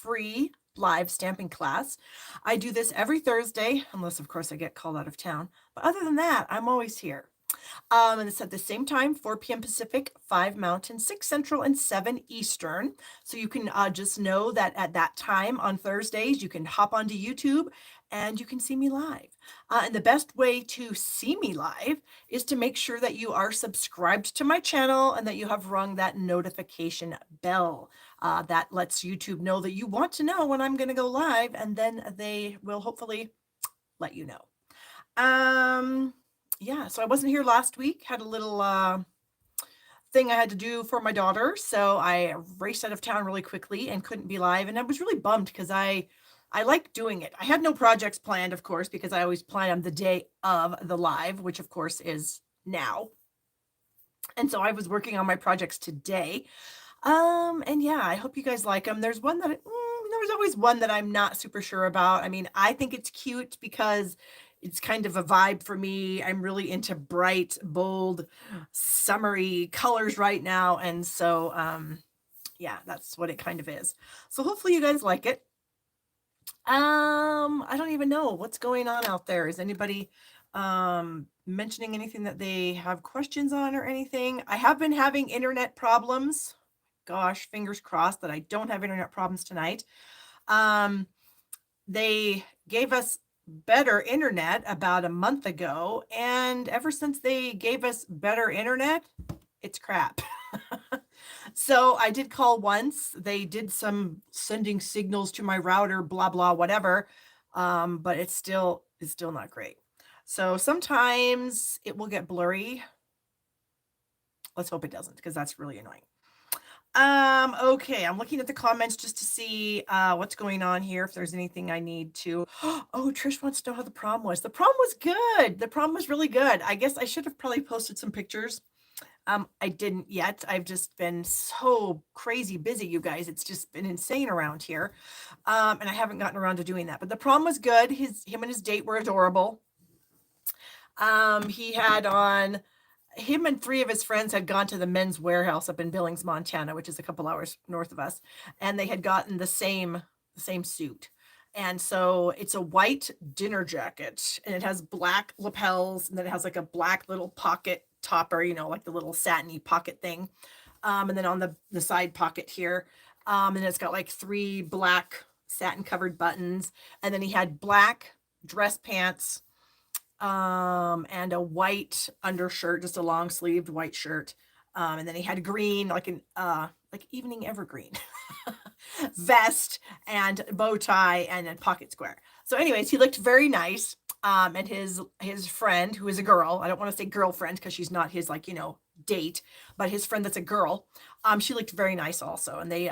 free live stamping class. I do this every Thursday, unless, of course, I get called out of town. But other than that, I'm always here. And it's at the same time, 4 p.m. Pacific, 5 Mountain, 6 Central, and 7 Eastern. So you can just know that at that time on Thursdays, you can hop onto YouTube and you can see me live. And the best way to see me live is to make sure that you are subscribed to my channel and that you have rung that notification bell. That lets YouTube know that you want to know when I'm going to go live, and then they will hopefully let you know. Yeah, so I wasn't here last week, had a little thing I had to do for my daughter, so I raced out of town really quickly and couldn't be live, and I was really bummed because I like doing it. I had no projects planned, of course, because I always plan on the day of the live, which of course is now. And so I was working on my projects today. And yeah, I hope you guys like them. There's one that there's always one that I'm not super sure about. I mean, I think it's cute because it's kind of a vibe for me. I'm really into bright, bold, summery colors right now. And so, yeah, that's what it kind of is. So hopefully you guys like it. I don't even know what's going on out there. Is anybody mentioning anything that they have questions on or anything? I have been having internet problems. Gosh, fingers crossed that I don't have internet problems tonight. They gave us better internet about a month ago, and ever since they gave us better internet, it's crap. So I did call once. They did some sending signals to my router, blah blah whatever, but it's still not great. So sometimes it will get blurry. Let's hope it doesn't, because that's really annoying. Okay, I'm looking at the comments just to see what's going on here, if there's anything I need to. Oh, Trish wants to know how the prom was. The prom was good. The prom was really good. I guess I should have probably posted some pictures. I didn't yet. I've just been so crazy busy, you guys. It's just been insane around here. And I haven't gotten around to doing that. But the prom was good. Him and his date were adorable. He had on him and 3 of his friends had gone to the Men's Warehouse up in Billings, Montana, which is a couple hours north of us, and they had gotten the same suit. And so it's a white dinner jacket, and it has black lapels, and then it has like a black little pocket topper, like the little satiny pocket thing. And then on the side pocket here, and it's got like 3 black satin covered buttons, and then he had black dress pants, and a white undershirt, just a long sleeved white shirt. And then he had green, like an like evening evergreen vest and bow tie and a pocket square. So anyways, he looked very nice. And his friend, who is a girl, I don't want to say girlfriend because she's not his date, but his friend that's a girl, she looked very nice also. And they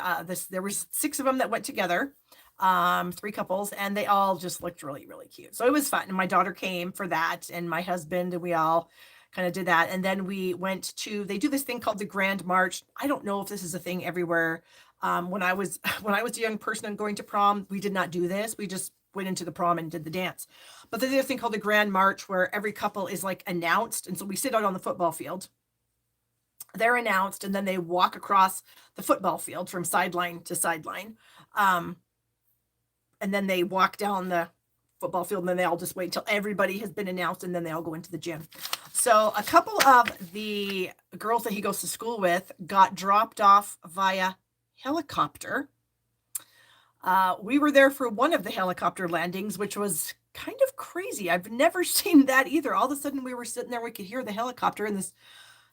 there was 6 of them that went together. 3 couples, and they all just looked really, really cute. So it was fun. And my daughter came for that, and my husband, and we all kind of did that. And then we went to, they do this thing called the Grand March. I don't know if this is a thing everywhere. When I was a young person and going to prom, we did not do this. We just went into the prom and did the dance. But they did a thing called the Grand March where every couple is like announced. And so we sit out on the football field. They're announced, and then they walk across the football field from sideline to sideline. And then they walk down the football field, and then they all just wait until everybody has been announced, and then they all go into the gym. So a couple of the girls that he goes to school with got dropped off via helicopter. We were there for one of the helicopter landings, which was kind of crazy. I've never seen that either. All of a sudden we were sitting there, we could hear the helicopter, and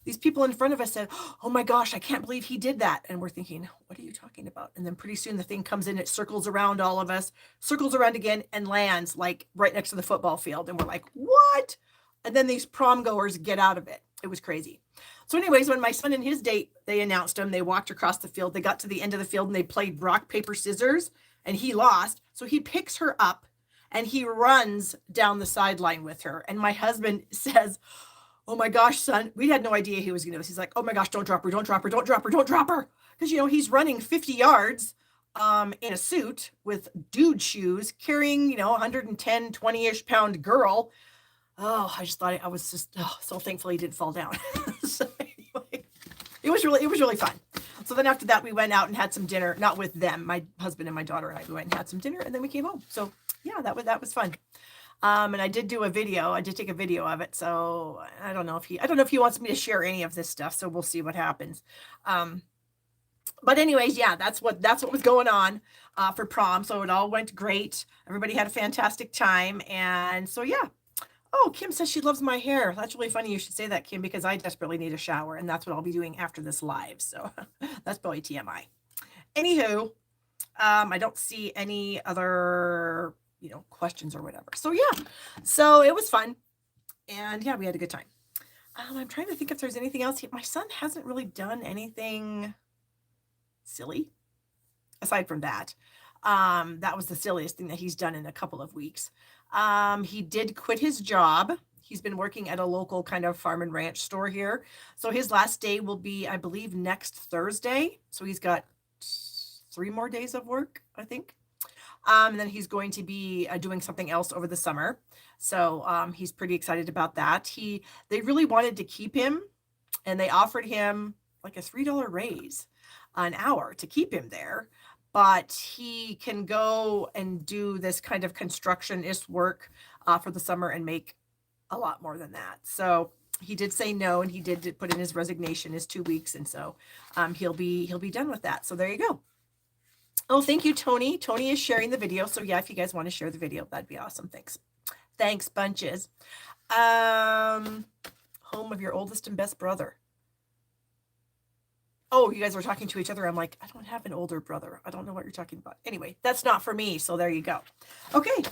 these people in front of us said, "Oh my gosh, I can't believe he did that." And we're thinking, what are you talking about? And then pretty soon the thing comes in, it circles around all of us, circles around again, and lands like right next to the football field. And we're like, what? And then these prom goers get out of it. It was crazy. So anyways, when my son and his date, they announced him, they walked across the field, they got to the end of the field, and they played rock, paper, scissors, and he lost. So he picks her up and he runs down the sideline with her. And my husband says, "Oh my gosh, son," we had no idea he was going to do this. He's like, "Oh my gosh, don't drop her, don't drop her, don't drop her, don't drop her." Because, he's running 50 yards in a suit with dude shoes, carrying, 110, 20-ish pound girl. Oh, I just thought I was just so thankful he didn't fall down. So anyway, it was really fun. So then after that, we went out and had some dinner, not with them, my husband and my daughter and I, we went and had some dinner, and then we came home. So yeah, that was fun. And I did do a video. I did take a video of it. So I don't know if he wants me to share any of this stuff. So we'll see what happens. But anyways, yeah, that's what was going on for prom. So it all went great. Everybody had a fantastic time. And so, yeah. Oh, Kim says she loves my hair. That's really funny you should say that, Kim, because I desperately need a shower, and that's what I'll be doing after this live. So that's probably TMI. Anywho, I don't see any other, questions or whatever. So yeah, so it was fun. And yeah, we had a good time. I'm trying to think if there's anything else. My son hasn't really done anything silly aside from that. That was the silliest thing that he's done in a couple of weeks. He did quit his job. He's been working at a local kind of farm and ranch store here. So his last day will be, I believe, next Thursday. So he's got 3 more days of work, I think. And then he's going to be doing something else over the summer. So he's pretty excited about that. They really wanted to keep him, and they offered him like a $3 raise an hour to keep him there. But he can go and do this kind of construction-ish work for the summer and make a lot more than that. So he did say no, and he did put in his resignation, his 2 weeks, and so he'll be done with that. So there you go. Oh, thank you, Tony. Tony is sharing the video. So yeah, if you guys want to share the video, that'd be awesome. Thanks bunches. Home of your oldest and best brother. Oh, you guys were talking to each other. I'm like, I don't have an older brother. I don't know what you're talking about. Anyway, that's not for me. So there you go. Okay.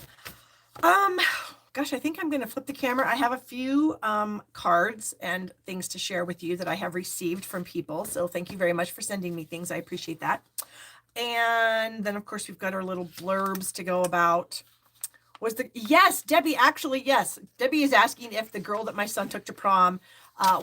Gosh, I think I'm going to flip the camera. I have a few cards and things to share with you that I have received from people. So thank you very much for sending me things. I appreciate that. And then, of course, we've got our little blurbs to go about. Yes, Debbie, actually, yes. Debbie is asking if the girl that my son took to prom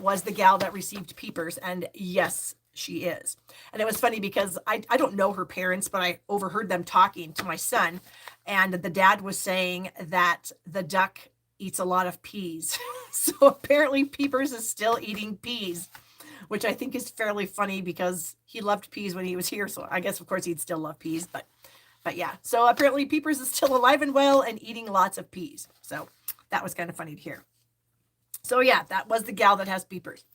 was the gal that received peepers. And yes, she is. And it was funny because I don't know her parents, but I overheard them talking to my son. And the dad was saying that the duck eats a lot of peas. So apparently Peepers is still eating peas, which I think is fairly funny because he loved peas when he was here. So I guess, of course, he'd still love peas. But yeah, so apparently Peepers is still alive and well and eating lots of peas. So that was kind of funny to hear. So yeah, that was the gal that has Peepers.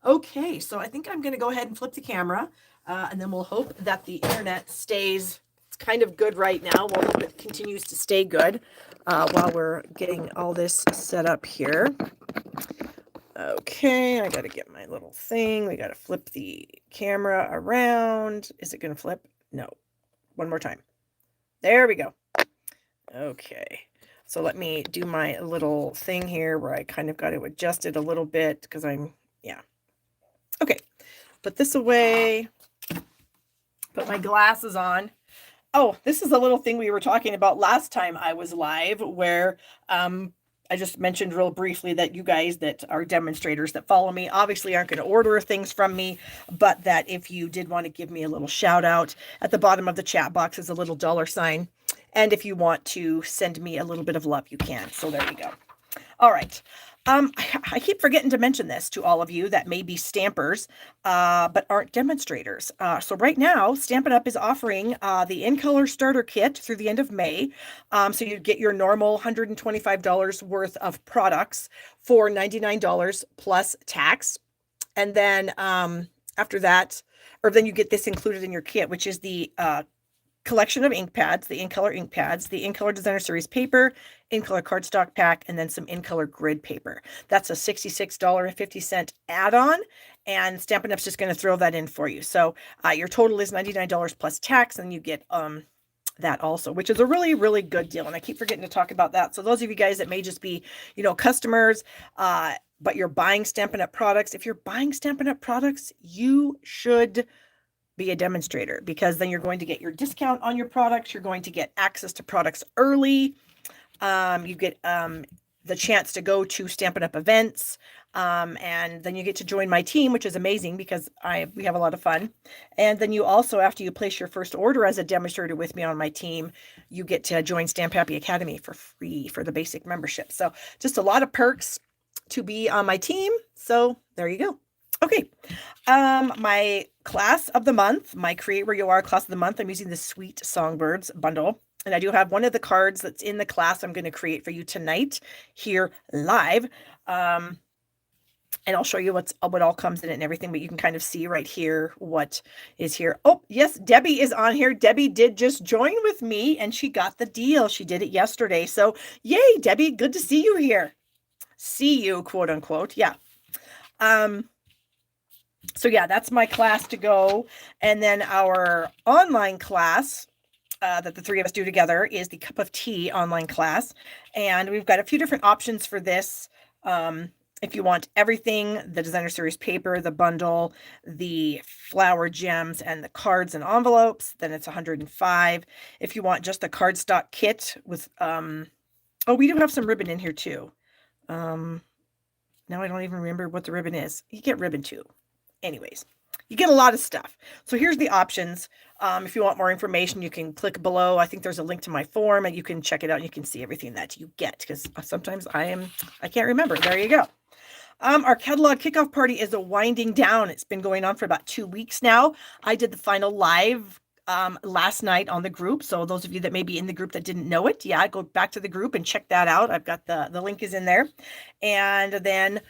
Okay, so I think I'm going to go ahead and flip the camera, and then we'll hope that the internet stays. It's kind of good right now. We'll hope it continues to stay good while we're getting all this set up here. Okay, I got to get my little thing. We got to flip the camera around. Is it going to flip? No. One more time. There we go. Okay. So let me do my little thing here where I kind of got to adjust it a little bit because yeah. Okay. Put this away. Put my glasses on. Oh, this is a little thing we were talking about last time I was live where I just mentioned real briefly that you guys that are demonstrators that follow me obviously aren't going to order things from me, but that if you did want to give me a little shout out, at the bottom of the chat box is a little $sign. And if you want to send me a little bit of love, you can. So there you go. All right. I keep forgetting to mention this to all of you that may be stampers, but aren't demonstrators. So right now, Stampin' Up! Is offering the in-color starter kit through the end of May. So you get your normal $125 worth of products for $99 plus tax. And then after that, or then you get this included in your kit, which is the collection of ink pads, the in-color ink pads, the in-color designer series paper, in-color cardstock pack, and then some in-color grid paper. That's a $66.50 add-on, and Stampin' Up's just going to throw that in for you. So your total is $99 plus tax, and you get that also, which is a really, really good deal. And I keep forgetting to talk about that. So those of you guys that may just be, customers, but you're buying Stampin' Up products, if you're buying Stampin' Up products, you should be a demonstrator because then you're going to get your discount on your products. You're going to get access to products early. You get the chance to go to Stampin' Up events. And then you get to join my team, which is amazing because we have a lot of fun. And then you also, after you place your first order as a demonstrator with me on my team, you get to join Stamp Happy Academy for free for the basic membership. So just a lot of perks to be on my team. So there you go. Okay. My class of the month, my Create Where You Are class of the month, I'm using the Sweet Songbirds bundle. And I do have one of the cards that's in the class I'm going to create for you tonight here live. And I'll show you what all comes in it and everything, but you can kind of see right here what is here. Oh, yes, Debbie is on here. Debbie did just join with me and she got the deal. She did it yesterday. So yay, Debbie, good to see you here. See you, quote unquote. Yeah. So yeah, that's my class to go. And then our online class that the three of us do together is the Cup of Tea online class. And we've got a few different options for this. If you want everything, the designer series paper, the bundle, the flower gems, and the cards and envelopes, then it's 105. If you want just the cardstock kit with, oh, we do have some ribbon in here too. Now I don't even remember what the ribbon is. You get ribbon too. Anyways, you get a lot of stuff. So here's the options. If you want more information, you can click below. I think there's a link to my form and you can check it out and you can see everything that you get because sometimes I can't remember. There you go. Our catalog kickoff party is winding down. It's been going on for about 2 weeks now. I did the final live last night on the group. So those of you that may be in the group that didn't know it, yeah, go back to the group and check that out. I've got the link is in there. And then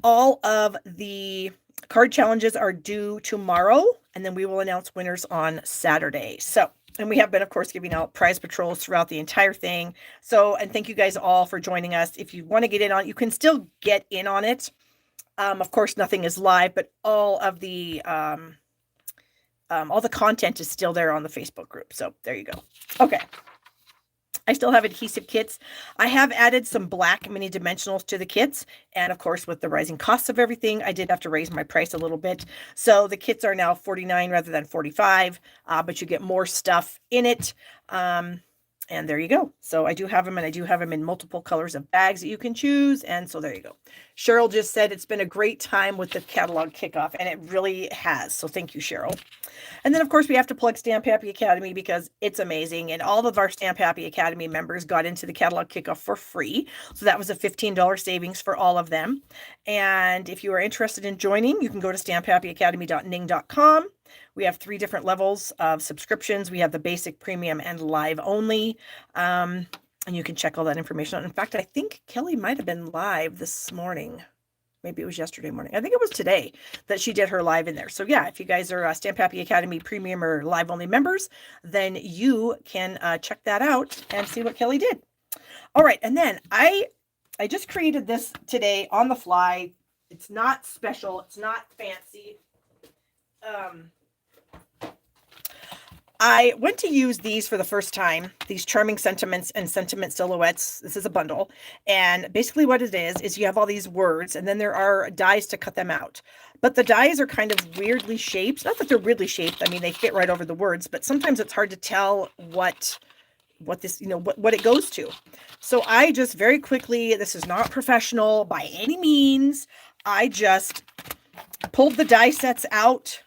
all of the card challenges are due tomorrow, and then we will announce winners on Saturday. So, and we have been, of course, giving out prize patrols throughout the entire thing. So, and thank you guys all for joining us. If you want to get in on it, you can still get in on it. Of course, nothing is live, but all the content is still there on the Facebook group. So there you go. Okay. I still have adhesive kits. I have added some black mini dimensionals to the kits. And of course, with the rising costs of everything, I did have to raise my price a little bit. So the kits are now $49 rather than $45, but you get more stuff in it. And there you go. So I do have them, and I do have them in multiple colors of bags that you can choose. And so there you go. Cheryl just said it's been a great time with the catalog kickoff, and it really has. So thank you, Cheryl. And then, of course, we have to plug Stamp Happy Academy because it's amazing. And all of our Stamp Happy Academy members got into the catalog kickoff for free. So that was a $15 savings for all of them. And if you are interested in joining, you can go to stamphappyacademy.ning.com. We have 3 different levels of subscriptions. We have the basic, premium, and live only. And you can check all that information out. In fact, I think Kelly might have been live this morning. Maybe it was yesterday morning. I think it was today that she did her live in there. So yeah, if you guys are Stamp Happy Academy premium or live only members, then you can check that out and see what Kelly did. All right. And then I just created this today on the fly. It's not special. It's not fancy. I went to use these for the first time, these Charming Sentiments and Sentiment Silhouettes. This is a bundle. And basically what it is you have all these words, and then there are dies to cut them out. But the dies are kind of weirdly shaped. Not that they're weirdly shaped. I mean, they fit right over the words, but sometimes it's hard to tell what this, what it goes to. So I just very quickly, this is not professional by any means. I just pulled the die sets out.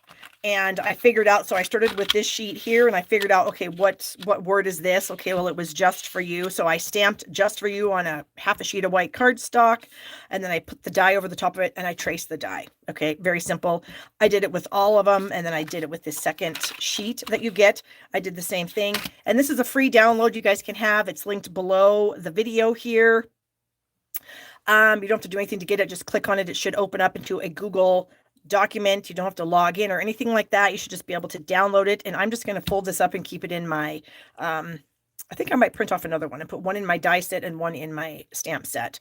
And I figured out, so I started with this sheet here and I figured out, okay, what word is this? Okay, well, it was Just For You. So I stamped Just For You on half a sheet of white cardstock. And then I put the die over the top of it and I traced the die. Okay, very simple. I did it with all of them. And then I did it with this second sheet that you get. I did the same thing. And this is a free download you guys can have. It's linked below the video here. You don't have to do anything to get it. Just click on it. It should open up into a Google document. You don't have to log in or anything like that. You should just be able to download it. And I'm just going to fold this up and keep it in my, I think I might print off another one and put one in my die set and one in my stamp set,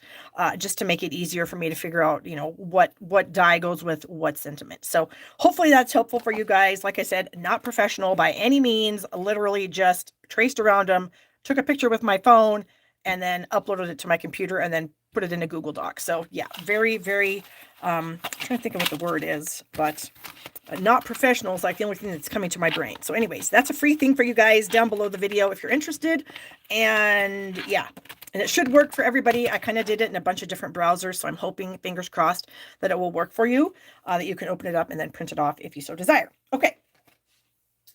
just to make it easier for me to figure out, what die goes with what sentiment. So hopefully that's helpful for you guys. Like I said, not professional by any means, literally just traced around them, took a picture with my phone, and then uploaded it to my computer and then put it in a Google Doc. So yeah, very, very, I'm trying to think of what the word is, but not professional is like the only thing that's coming to my brain. So anyways, that's a free thing for you guys down below the video if you're interested. And yeah, and it should work for everybody. I kind of did it in a bunch of different browsers. So I'm hoping, fingers crossed, that it will work for you, that you can open it up and then print it off if you so desire. Okay.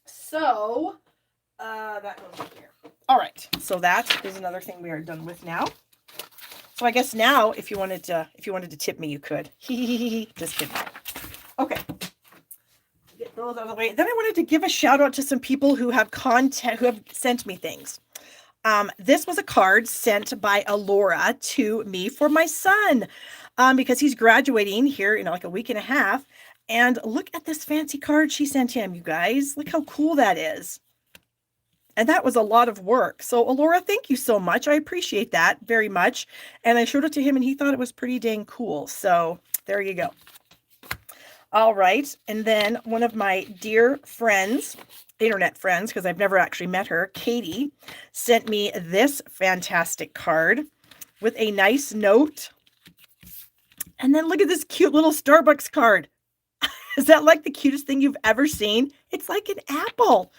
So that goes in here. All right. So that is another thing we are done with now. So I guess now, if you wanted to tip me, you could. Just kidding. those out of the way. Then I wanted to give a shout out to some people who have sent me things. This was a card sent by Alora to me for my son, because he's graduating here in like a week and a half. And look at this fancy card she sent him, you guys. Look how cool that is. And that was a lot of work. So Alora, thank you so much. I appreciate that very much. And I showed it to him and he thought it was pretty dang cool. So there you go. All right. And then one of my dear friends, internet friends, because I've never actually met her, Katie, sent me this fantastic card with a nice note. And then look at this cute little Starbucks card. Is that like the cutest thing you've ever seen? It's like an apple.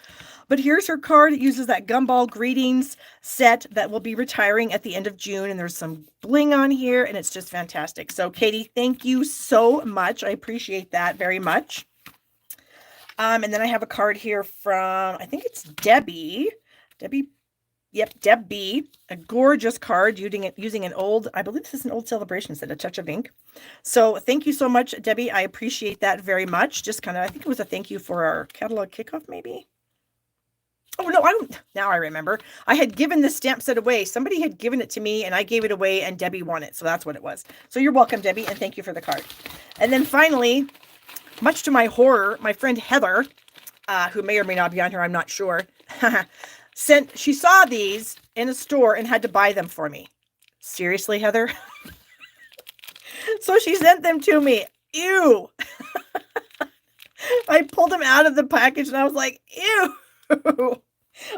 But here's her card. It uses that Gumball Greetings set that will be retiring at the end of June. And there's some bling on here. And it's just fantastic. So, Katie, thank you so much. I appreciate that very much. And then I have a card here from, I think it's Debbie. Yep, Deb B. A gorgeous card using an old, I believe this is an old Celebration set, A Touch of Ink. So thank you so much, Debbie. I appreciate that very much. Just kind of, I think it was a thank you for our catalog kickoff, maybe. Oh, no, now I remember. I had given this stamp set away. Somebody had given it to me and I gave it away and Debbie won it. So that's what it was. So you're welcome, Debbie, and thank you for the card. And then finally, much to my horror, my friend Heather, who may or may not be on here, I'm not sure, she saw these in a store and had to buy them for me. Seriously, Heather? So she sent them to me. Ew. I pulled them out of the package and I was like, ew.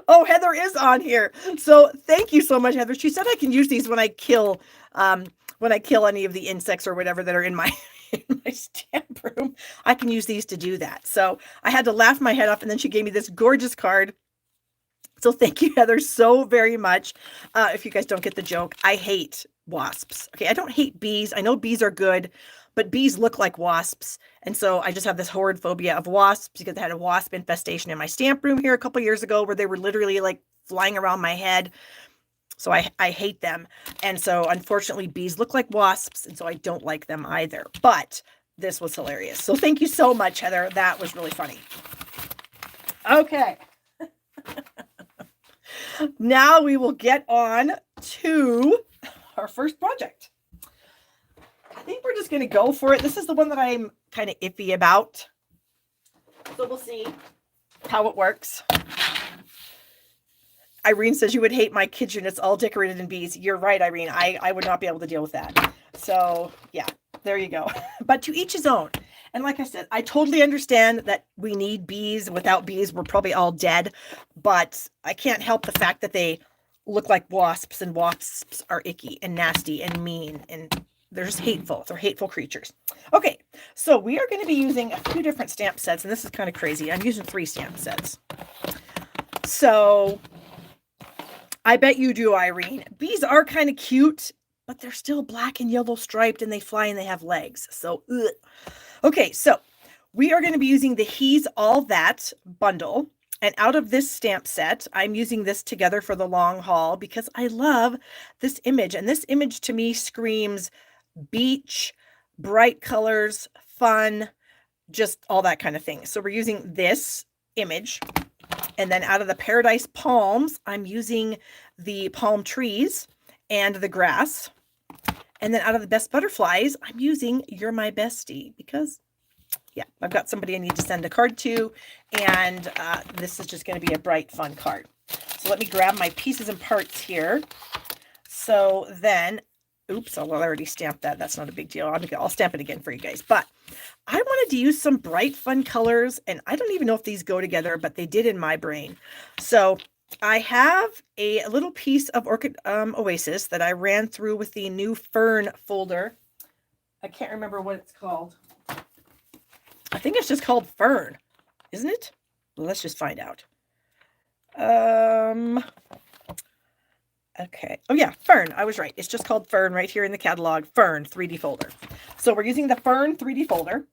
Oh, Heather is on here. So thank you so much, Heather. She said I can use these when I kill any of the insects or whatever that are in my stamp room. I can use these to do that. So I had to laugh my head off, and then she gave me this gorgeous card. So thank you, Heather, so very much. If you guys don't get the joke, I hate wasps. Okay, I don't hate bees. I know bees are good, but bees look like wasps. And so I just have this horrid phobia of wasps because I had a wasp infestation in my stamp room here a couple years ago where they were literally like flying around my head. So I hate them. And so unfortunately, bees look like wasps. And so I don't like them either. But this was hilarious. So thank you so much, Heather. That was really funny. Okay. Now we will get on to our first project. I think we're just going to go for it. This is the one that I'm kind of iffy about. So we'll see how it works. Irene says you would hate my kitchen. It's all decorated in bees. You're right, Irene. I would not be able to deal with that. So yeah, there you go. But to each his own. And like I said, I totally understand that we need bees. Without bees, we're probably all dead. But I can't help the fact that they look like wasps, and wasps are icky and nasty and mean, and they're just hateful. They're hateful creatures. Okay, so we are going to be using a few different stamp sets, and this is kind of crazy. I'm using 3 stamp sets. So I bet you do, Irene. Bees are kind of cute, but they're still black and yellow striped, and they fly and they have legs. So, ugh. Okay, so we are going to be using the He's All That bundle. And out of this stamp set, I'm using this together for the long haul because I love this image. And this image to me screams beach, bright colors, fun, just all that kind of thing. So we're using this image. And then out of the Paradise Palms, I'm using the palm trees and the grass. And then out of the Best Butterflies, I'm using You're My Bestie because, yeah, I've got somebody I need to send a card to. And this is just going to be a bright, fun card. So let me grab my pieces and parts here. So then, oops, I already stamped that. That's not a big deal. I'll stamp it again for you guys. But I wanted to use some bright, fun colors. And I don't even know if these go together, but they did in my brain. So I have a little piece of Orchid Oasis that I ran through with the new Fern folder. I can't remember what it's called. I think it's just called Fern, isn't it? Well, let's just find out. Okay. Oh yeah, Fern. I was right. It's just called Fern right here in the catalog. Fern 3D folder. So we're using the Fern 3D folder.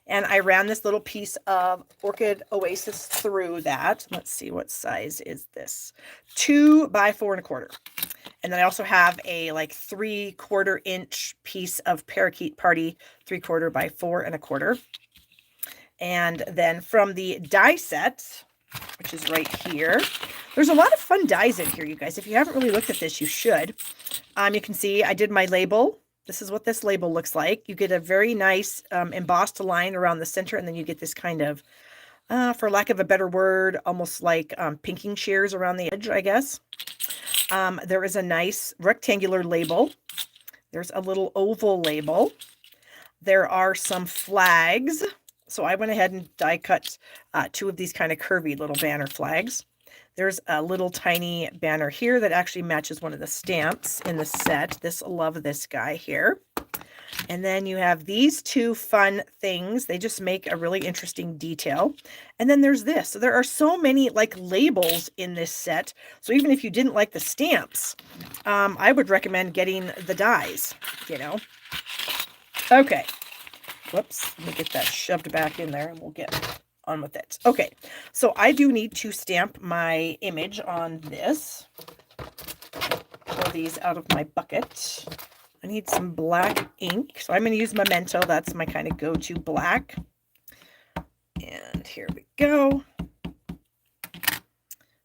And I ran this little piece of Orchid Oasis through that. Let's see, what size is this? 2 by 4 1/4. And then I also have a like 3/4 inch piece of Parakeet Party, 3/4 by 4 1/4. And then from the die set, which is right here, there's a lot of fun dies in here, you guys. If you haven't really looked at this, you should. You can see I did my label. This is what this label looks like. You get a very nice embossed line around the center, and then you get this kind of, for lack of a better word, almost like pinking shears around the edge, I guess. There is a nice rectangular label. There's a little oval label. There are some flags. So I went ahead and die cut 2 of these kind of curvy little banner flags. There's a little tiny banner here that actually matches one of the stamps in the set. Love this guy here. And then you have these 2 fun things. They just make a really interesting detail. And then there's this. So there are so many like labels in this set. So even if you didn't like the stamps, I would recommend getting the dies, you know. Okay. Whoops. Let me get that shoved back in there and we'll get on with it. Okay. So I do need to stamp my image on this. Pull these out of my bucket. I need some black ink. So I'm going to use Memento. That's my kind of go-to black. And here we go.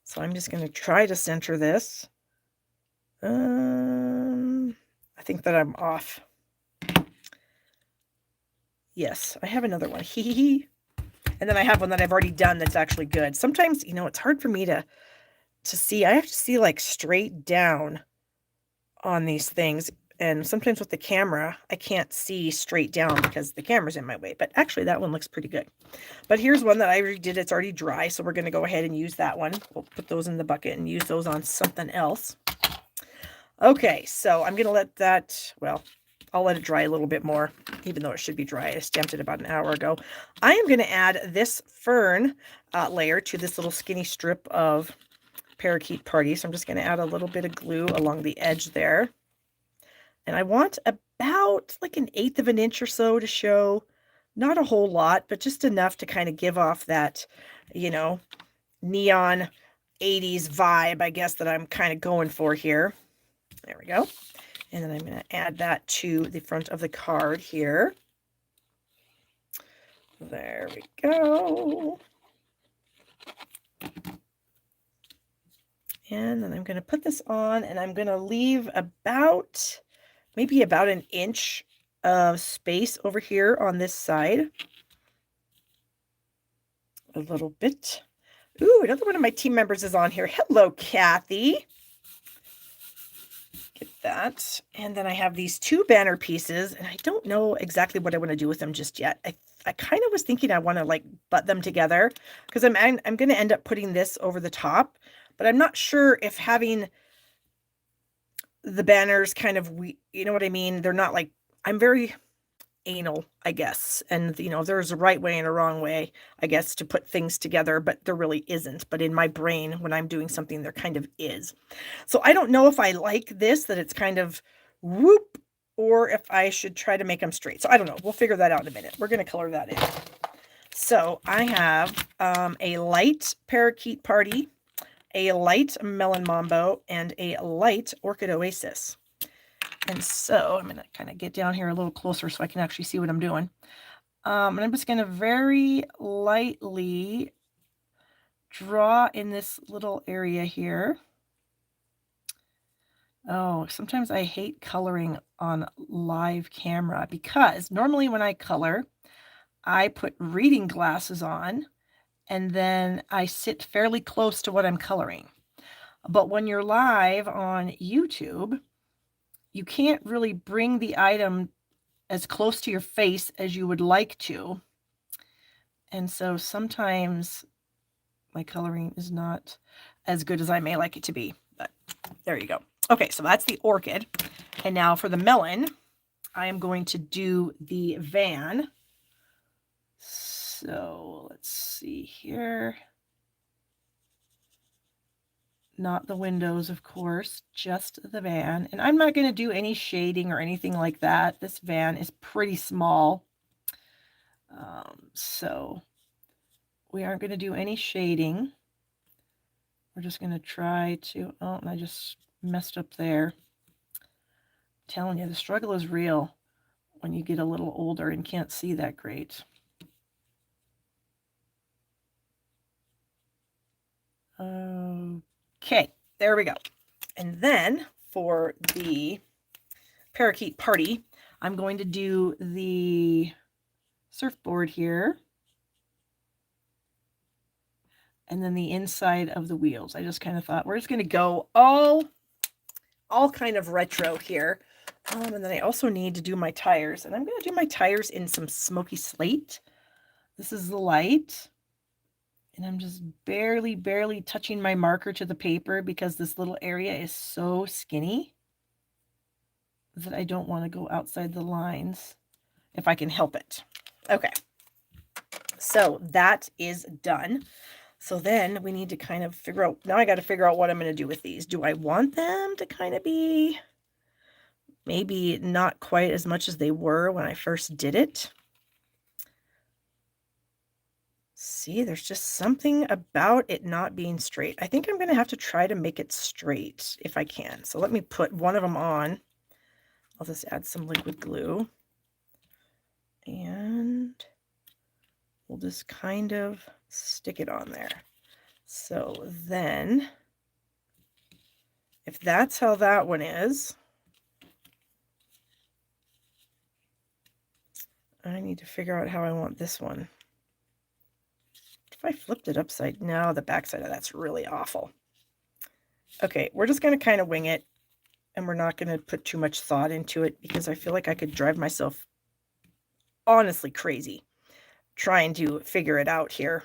So I'm just going to try to center this. I think that I'm off. Yes, I have another one. And then I have one that I've already done that's actually good. Sometimes, you know, it's hard for me to see. I have to see like straight down on these things. And sometimes with the camera, I can't see straight down because the camera's in my way. But actually, that one looks pretty good. But here's one that I already did. It's already dry, so we're going to go ahead and use that one. We'll put those in the bucket and use those on something else. Okay, so I'm going to let that, well, I'll let it dry a little bit more, even though it should be dry. I stamped it about an hour ago. I am going to add this fern layer to this little skinny strip of Parakeet Party. So I'm just going to add a little bit of glue along the edge there. And I want about like 1/8 of an inch or so to show. Not a whole lot, but just enough to kind of give off that, you know, neon 80s vibe, I guess, that I'm kind of going for here. There we go. And then I'm going to add that to the front of the card here. There we go. And then I'm going to put this on, and I'm going to leave about, maybe about 1 inch of space over here on this side. A little bit. Ooh, another one of my team members is on here. Hello, Kathy. Get that. And then I have these 2 banner pieces, and I don't know exactly what I want to do with them just yet. I kind of was thinking I want to like butt them together because I'm going to end up putting this over the top, but I'm not sure if having the banners kind of, you know what I mean? They're not like, I'm very anal, I guess. And, you know, there's a right way and a wrong way, I guess, to put things together, but there really isn't. But in my brain, when I'm doing something, there kind of is. So I don't know if I like this, that it's kind of whoop, or if I should try to make them straight. So I don't know. We'll figure that out in a minute. We're going to color that in. So I have a light Parakeet Party, a light Melon Mambo, and a light Orchid Oasis. And so I'm going to kind of get down here a little closer so I can actually see what I'm doing. And I'm just going to very lightly draw in this little area here. Oh, sometimes I hate coloring on live camera because normally when I color, I put reading glasses on and then I sit fairly close to what I'm coloring. But when you're live on YouTube, you can't really bring the item as close to your face as you would like to. And so sometimes my coloring is not as good as I may like it to be. But there you go. Okay, so that's the orchid. And now for the melon, I am going to do the van. So let's see here. Not the windows, of course, just the van. And I'm not going to do any shading or anything like that. This van is pretty small. So we aren't going to do any shading. We're just going to try to, oh, and I just messed up there. I'm telling you, the struggle is real when you get a little older and can't see that great. Okay, there we go. And then for the parakeet party, I'm going to do the surfboard here. And then the inside of the wheels. I just kind of thought we're just going to go all kind of retro here. And then I also need to do my tires. And I'm going to do my tires in some smoky slate. This is the light. And I'm just barely touching my marker to the paper because this little area is so skinny that I don't want to go outside the lines if I can help it. Okay. So that is done. So then we need to kind of figure out, now I got to figure out what I'm going to do with these. Do I want them to kind of be maybe not quite as much as they were when I first did it? See, there's just something about it not being straight. I think I'm going to have to try to make it straight if I can. So let me put one of them on. I'll just add some liquid glue. And we'll just kind of stick it on there. So then, if that's how that one is, I need to figure out how I want this one. If I flipped it upside, no, the backside of that's really awful. Okay, we're just going to kind of wing it, and we're not going to put too much thought into it because I feel like I could drive myself honestly crazy trying to figure it out here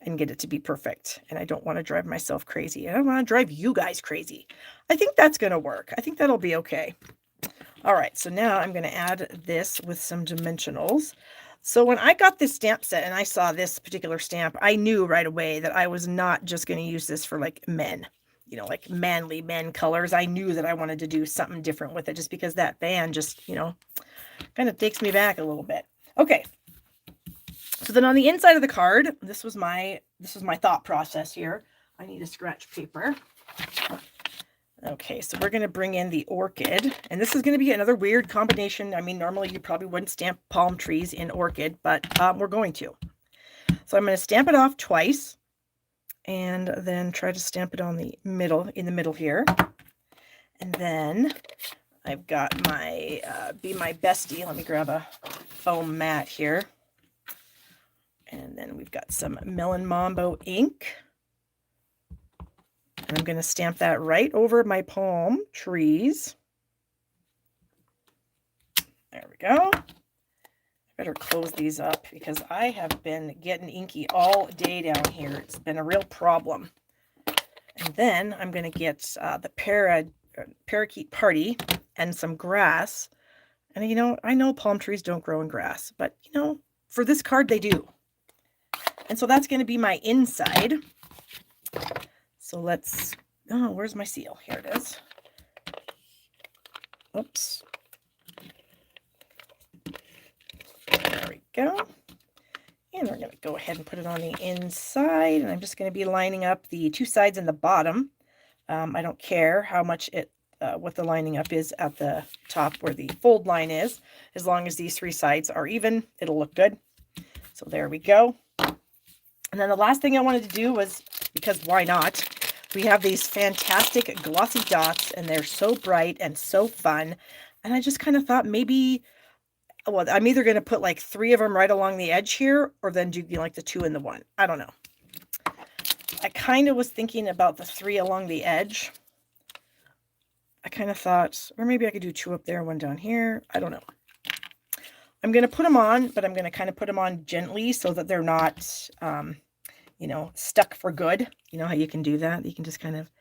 and get it to be perfect. And I don't want to drive myself crazy. I don't want to drive you guys crazy. I think that's going to work. I think that'll be okay. All right, so now I'm going to add this with some dimensionals. So when I got this stamp set and I saw this particular stamp, I knew right away that I was not just going to use this for like men, you know, like manly men colors. I knew that I wanted to do something different with it just because that band just, you know, kind of takes me back a little bit. Okay. So then on the inside of the card, this was my thought process here. I need a scratch paper. Okay, so we're going to bring in the orchid, and this is going to be another weird combination. I mean, normally you probably wouldn't stamp palm trees in orchid, but we're going to. So I'm going to stamp it off twice, and then try to stamp it on the middle, in the middle here. And then I've got my Be My Bestie. Let me grab a foam mat here. And then we've got some Melon Mambo ink. And I'm going to stamp that right over my palm trees. There we go. I better close these up because I have been getting inky all day down here. It's been a real problem. And then I'm going to get the parakeet party and some grass. And, you know, I know palm trees don't grow in grass, but, you know, for this card, they do. And so that's going to be my inside. So let's, oh, where's my seal? Here it is. Oops. There we go. And we're going to go ahead and put it on the inside. And I'm just going to be lining up the two sides and the bottom. I don't care how much what the lining up is at the top where the fold line is. As long as these three sides are even, it'll look good. So there we go. And then the last thing I wanted to do was, because why not? We have these fantastic glossy dots, and they're so bright and so fun. And I just kind of thought maybe, well, I'm either going to put like 3 of them right along the edge here, or then do like the 2 and the 1. I don't know. I kind of was thinking about the 3 along the edge. I kind of thought, or maybe I could do 2 up there, 1 down here. I don't know. I'm going to put them on, but I'm going to kind of put them on gently so that they're not, you know, stuck for good. You know how you can do that? You can just kind of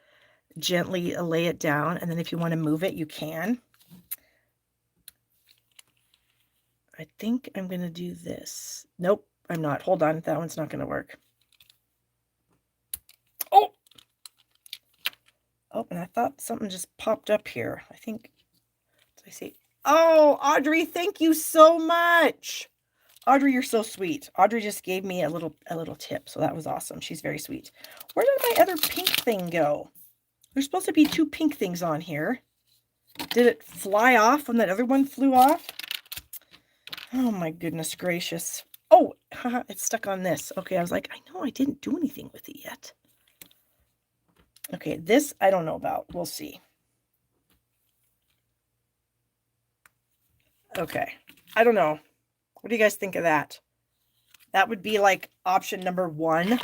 gently lay it down. And then if you want to move it, you can. I think I'm going to do this. Nope, I'm not. Hold on. That one's not going to work. Oh! Oh, and I thought something just popped up here. I think, did I see? Oh, Audrey, thank you so much. Audrey, you're so sweet. Audrey just gave me a little tip, so that was awesome. She's very sweet. Where did my other pink thing go? There's supposed to be 2 pink things on here. Did it fly off when that other one flew off? Oh my goodness gracious. Oh, it's stuck on this. Okay, I was like, I know I didn't do anything with it yet. Okay, this I don't know about. We'll see. Okay, I don't know. What do you guys think of that? That would be like option number 1.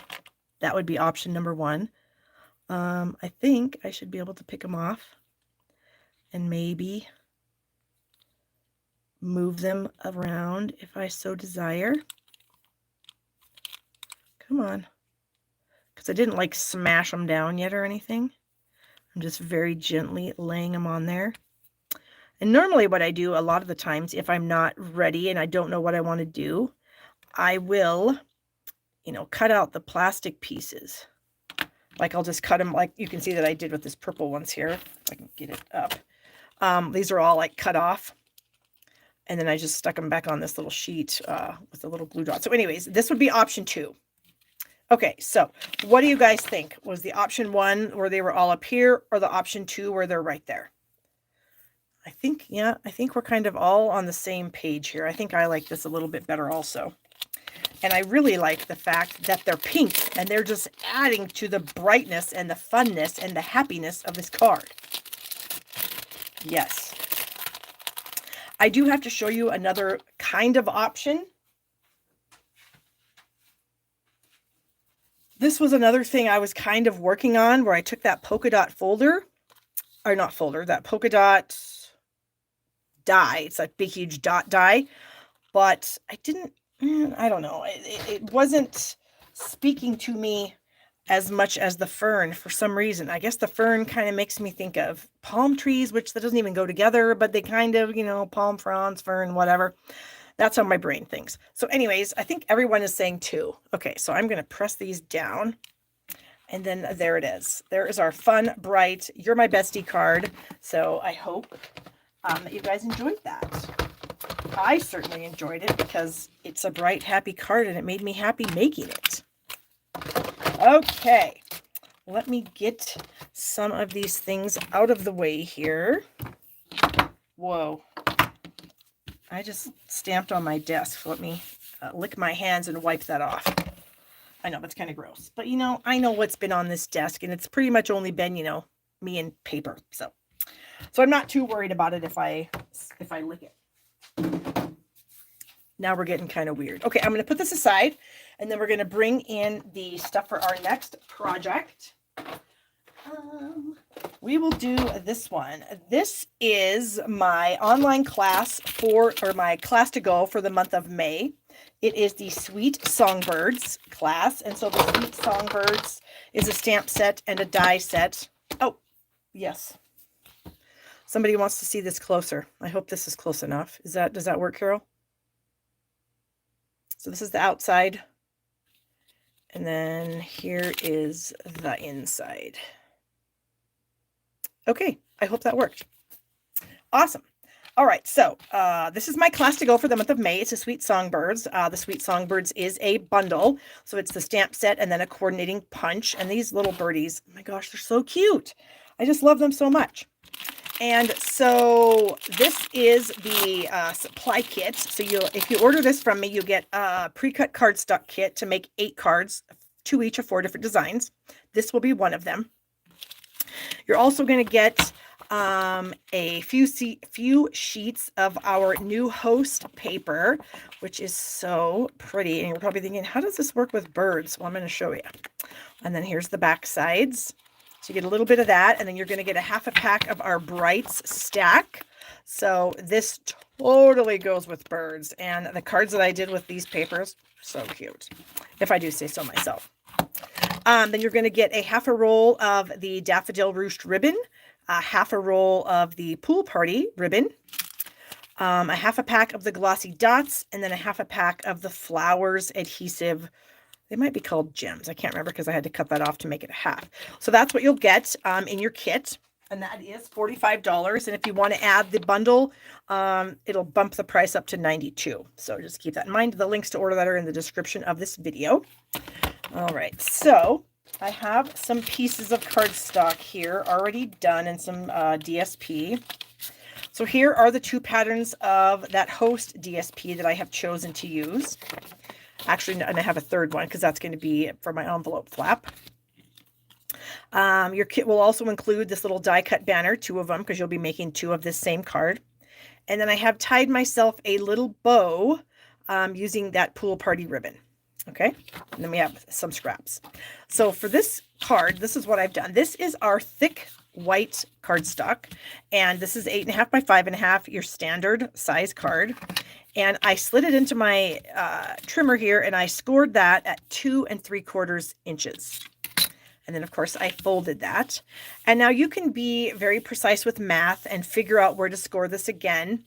That would be option number 1. I think I should be able to pick them off and maybe move them around if I so desire. Come on. Because I didn't like smash them down yet or anything. I'm just very gently laying them on there. And normally what I do a lot of the times, if I'm not ready and I don't know what I want to do, I will, cut out the plastic pieces. Like I'll just cut them like you can see that I did with this purple ones here. If I can get it up. These are all like cut off. And then I just stuck them back on this little sheet with the little glue dot. So anyways, this would be option 2. Okay, so what do you guys think? Was the option 1 where they were all up here or the option 2 where they're right there? I think we're kind of all on the same page here. I think I like this a little bit better also. And I really like the fact that they're pink and they're just adding to the brightness and the funness and the happiness of this card. Yes. I do have to show you another kind of option. This was another thing I was kind of working on where I took that polka dot folder, or not folder, that polka dot die. It's that big, huge dot die, but I don't know. It wasn't speaking to me as much as the fern for some reason. I guess the fern kind of makes me think of palm trees, which that doesn't even go together, but they kind of, palm fronds, fern, whatever. That's how my brain thinks. So anyways, I think everyone is saying 2. Okay, so I'm going to press these down. And then there it is. There is our fun, bright, you're my bestie card. So I hope that you guys enjoyed that. I certainly enjoyed it because it's a bright, happy card and it made me happy making it. Okay, let me get some of these things out of the way here. Whoa. I just stamped on my desk. Let me lick my hands and wipe that off. I know that's kind of gross, but I know what's been on this desk and it's pretty much only been, me and paper. So I'm not too worried about it if I lick it. Now we're getting kind of weird. Okay, I'm going to put this aside and then we're going to bring in the stuff for our next project. We will do this one. This is my online class my class to go for the month of May. It is the Sweet Songbirds class. And so the Sweet Songbirds is a stamp set and a die set. Oh, yes. Somebody wants to see this closer. I hope this is close enough. Does that work, Carol? So this is the outside. And then here is the inside. Okay, I hope that worked. Awesome. All right, so this is my class to go for the month of May. It's a Sweet Songbirds. The Sweet Songbirds is a bundle. So it's the stamp set and then a coordinating punch. And these little birdies, oh my gosh, they're so cute. I just love them so much. And so this is the supply kit. So if you order this from me, you get a pre-cut cardstock kit to make 8 cards, 2 each of 4 different designs. This will be one of them. You're also going to get a few sheets of our new host paper, which is so pretty. And you're probably thinking, how does this work with birds? Well, I'm going to show you. And then here's the back sides. So you get a little bit of that, and then you're going to get a half a pack of our Brights stack. So this totally goes with birds. And the cards that I did with these papers, so cute, if I do say so myself. Then you're going to get a half a roll of the Daffodil Roost ribbon, a half a roll of the Pool Party ribbon, a half a pack of the glossy dots, and then a half a pack of the flowers adhesive. They might be called gems. I can't remember because I had to cut that off to make it a half. So that's what you'll get in your kit. And that is $45. And if you want to add the bundle, it'll bump the price up to $92. So just keep that in mind. The links to order that are in the description of this video. All right, so I have some pieces of cardstock here already done and some DSP. So here are the 2 patterns of that host DSP that I have chosen to use. Actually, and I have a third one because that's going to be for my envelope flap. Your kit will also include this little die cut banner, 2 of them, because you'll be making 2 of this same card. And then I have tied myself a little bow using that pool party ribbon. Okay, and then we have some scraps. So for this card, this is what I've done. This is our thick white cardstock, and this is 8.5 by 5.5, your standard size card. And I slid it into my trimmer here, and I scored that at 2 3/4 inches. And then, of course, I folded that. And now you can be very precise with math and figure out where to score this again.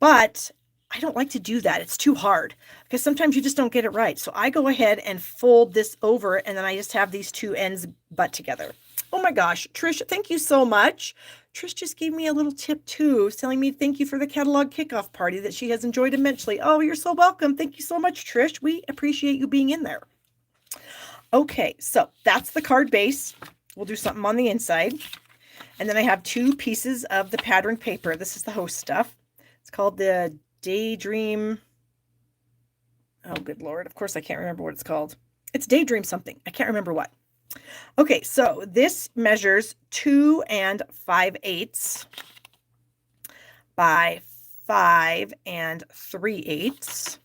But I don't like to do that. It's too hard because sometimes you just don't get it right. So I go ahead and fold this over, and then I just have these 2 ends butt together. Oh my gosh, Trish, thank you so much. Trish just gave me a little tip too, telling me thank you for the catalog kickoff party that she has enjoyed immensely. Oh, you're so welcome. Thank you so much, Trish. We appreciate you being in there. Okay, so that's the card base. We'll do something on the inside. And then I have 2 pieces of the pattern paper. This is the host stuff. It's called the Daydream. Oh, good Lord. Of course, I can't remember what it's called. It's Daydream something. I can't remember what. Okay, so this measures 2 5/8 by 5 3/8.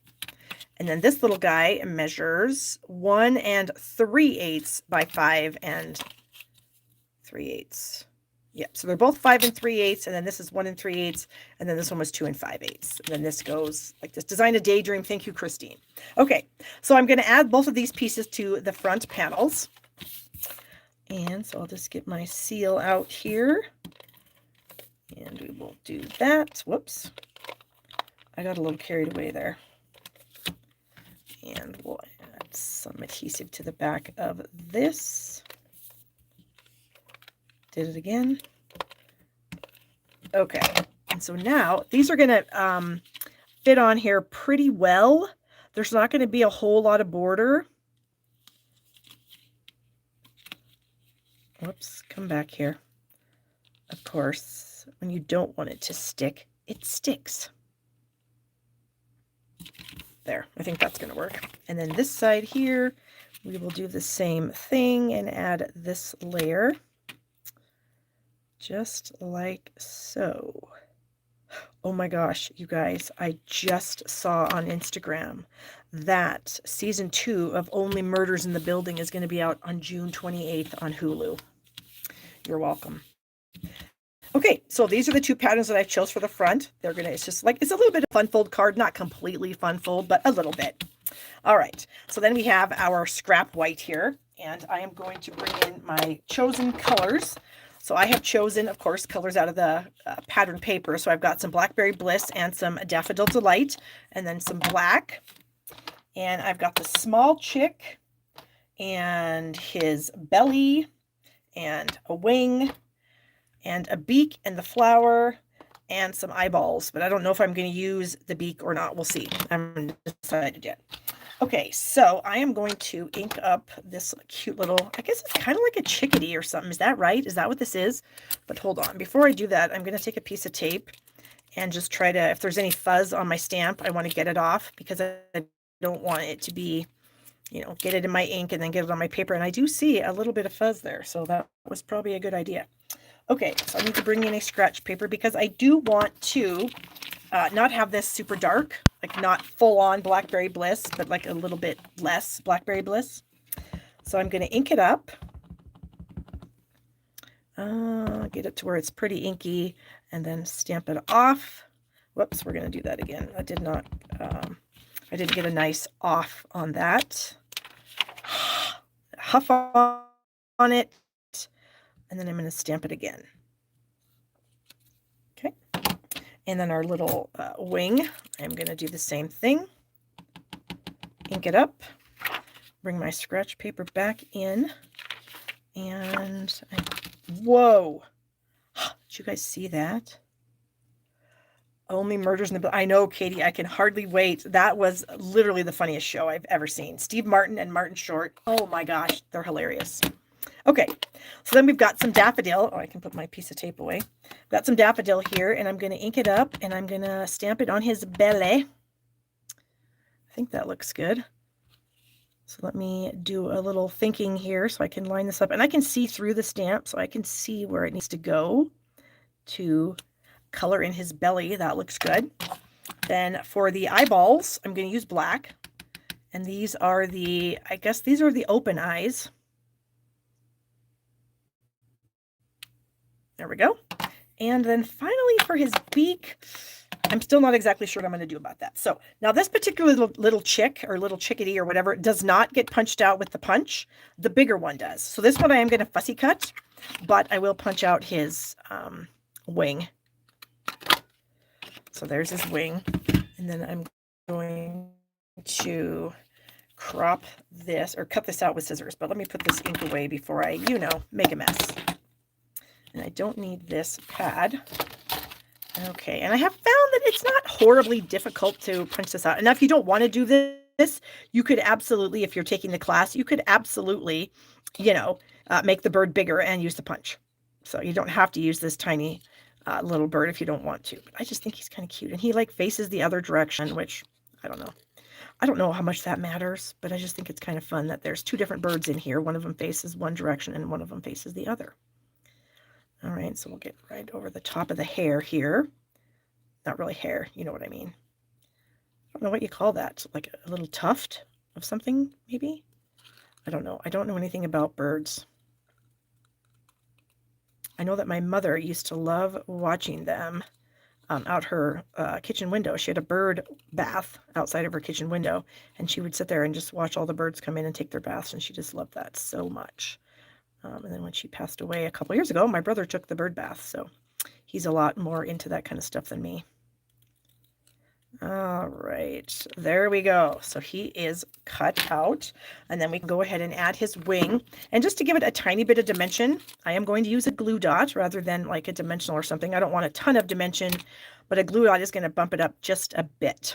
And then this little guy measures 1 3/8 by 5 3/8. Yep, so they're both 5 3/8, and then this is 1 3/8, and then this one was 2 5/8. And then this goes like this. Design a Daydream. Thank you, Christine. Okay, so I'm going to add both of these pieces to the front panels. And so I'll just get my seal out here. And we will do that. Whoops. I got a little carried away there. And we'll add some adhesive to the back of this. Did it again. Okay, and so now these are going to fit on here pretty well. There's not going to be a whole lot of border. Whoops, come back here. Of course, when you don't want it to stick, it sticks. There, I think that's going to work. And then this side here, we will do the same thing and add this layer. Just like so. Oh my gosh, you guys, I just saw on Instagram that season 2 of Only Murders in the Building is going to be out on June 28th on Hulu. You're welcome. Okay, so these are the 2 patterns that I chose for the front. It's just like, it's a little bit of fun fold card, not completely fun fold, but a little bit. All right, so then we have our scrap white here, and I am going to bring in my chosen colors. So I have chosen, of course, colors out of the pattern paper. So I've got some Blackberry Bliss and some Daffodil Delight, and then some black. And I've got the small chick and his belly and a wing and a beak and the flower and some eyeballs. But I don't know if I'm going to use the beak or not. We'll see. I haven't decided yet. Okay, so I am going to ink up this cute little, I guess it's kind of like a chickadee or something. Is that right? Is that what this is? But hold on. Before I do that, I'm going to take a piece of tape and just try to, if there's any fuzz on my stamp, I want to get it off because I don't want it to be, get it in my ink and then get it on my paper. And I do see a little bit of fuzz there. So that was probably a good idea. Okay, so I need to bring in a scratch paper because I do want to not have this super dark, like not full on Blackberry Bliss, but like a little bit less Blackberry Bliss. So I'm going to ink it up, get it to where it's pretty inky, and then stamp it off. Whoops, we're going to do that again. I didn't get a nice off on that. Huff on it, and then I'm going to stamp it again. Okay. And then our little wing, I'm going to do the same thing. Ink it up, bring my scratch paper back in, and whoa! Did you guys see that? Only Murders in the Building. I know, Katie, I can hardly wait. That was literally the funniest show I've ever seen. Steve Martin and Martin Short. Oh my gosh, they're hilarious. Okay, so then we've got some daffodil. Oh, I can put my piece of tape away. Got some daffodil here, and I'm going to ink it up, and I'm going to stamp it on his belly. I think that looks good. So let me do a little thinking here so I can line this up. And I can see through the stamp, so I can see where it needs to go to color in his belly. That looks good. Then for the eyeballs, I'm going to use black. And these are the, I guess these are the open eyes. There we go. And then finally for his beak, I'm still not exactly sure what I'm going to do about that. So now this particular little chick or little chickadee or whatever does not get punched out with the punch. The bigger one does. So this one I am going to fussy cut, but I will punch out his wing. So there's his wing. And then I'm going to crop this or cut this out with scissors. But let me put this ink away before I, make a mess. And I don't need this pad. Okay, and I have found that it's not horribly difficult to punch this out. And now if you don't want to do this, you could absolutely, if you're taking the class, you could absolutely, make the bird bigger and use the punch. So you don't have to use this tiny little bird if you don't want to. But I just think he's kind of cute. And he faces the other direction, which I don't know. I don't know how much that matters, but I just think it's kind of fun that there's two different birds in here. One of them faces one direction and one of them faces the other. All right, so we'll get right over the top of the hair here. Not really hair, you know what I mean. I don't know what you call that. Like a little tuft of something, maybe? I don't know. I don't know anything about birds. I know that my mother used to love watching them out her kitchen window. She had a bird bath outside of her kitchen window, and she would sit there and just watch all the birds come in and take their baths, and she just loved that so much. And then when she passed away a couple years ago, my brother took the bird bath, so he's a lot more into that kind of stuff than me. All right, there we go. So he is cut out, and then we can go ahead and add his wing. And just to give it a tiny bit of dimension, I am going to use a glue dot rather than like a dimensional or something. I don't want a ton of dimension, but a glue dot is going to bump it up just a bit.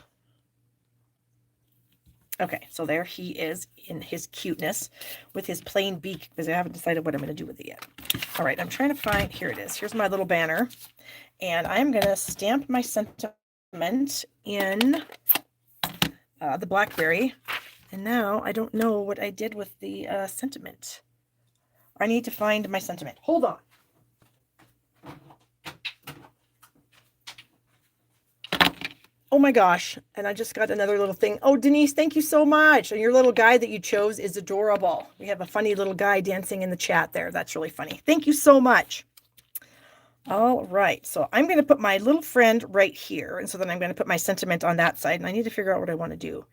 Okay, so there he is in his cuteness with his plain beak, because I haven't decided what I'm going to do with it yet. All right, I'm trying to find, here it is. Here's my little banner, and I'm going to stamp my sentiment in the blackberry. And now I don't know what I did with the sentiment. I need to find my sentiment. Hold on. Oh my gosh. And I just got another little thing. Oh, Denise, thank you so much. And your little guy that you chose is adorable. We have a funny little guy dancing in the chat there. That's really funny. Thank you so much. All right. So I'm going to put my little friend right here. And so then I'm going to put my sentiment on that side. And I need to figure out what I want to do.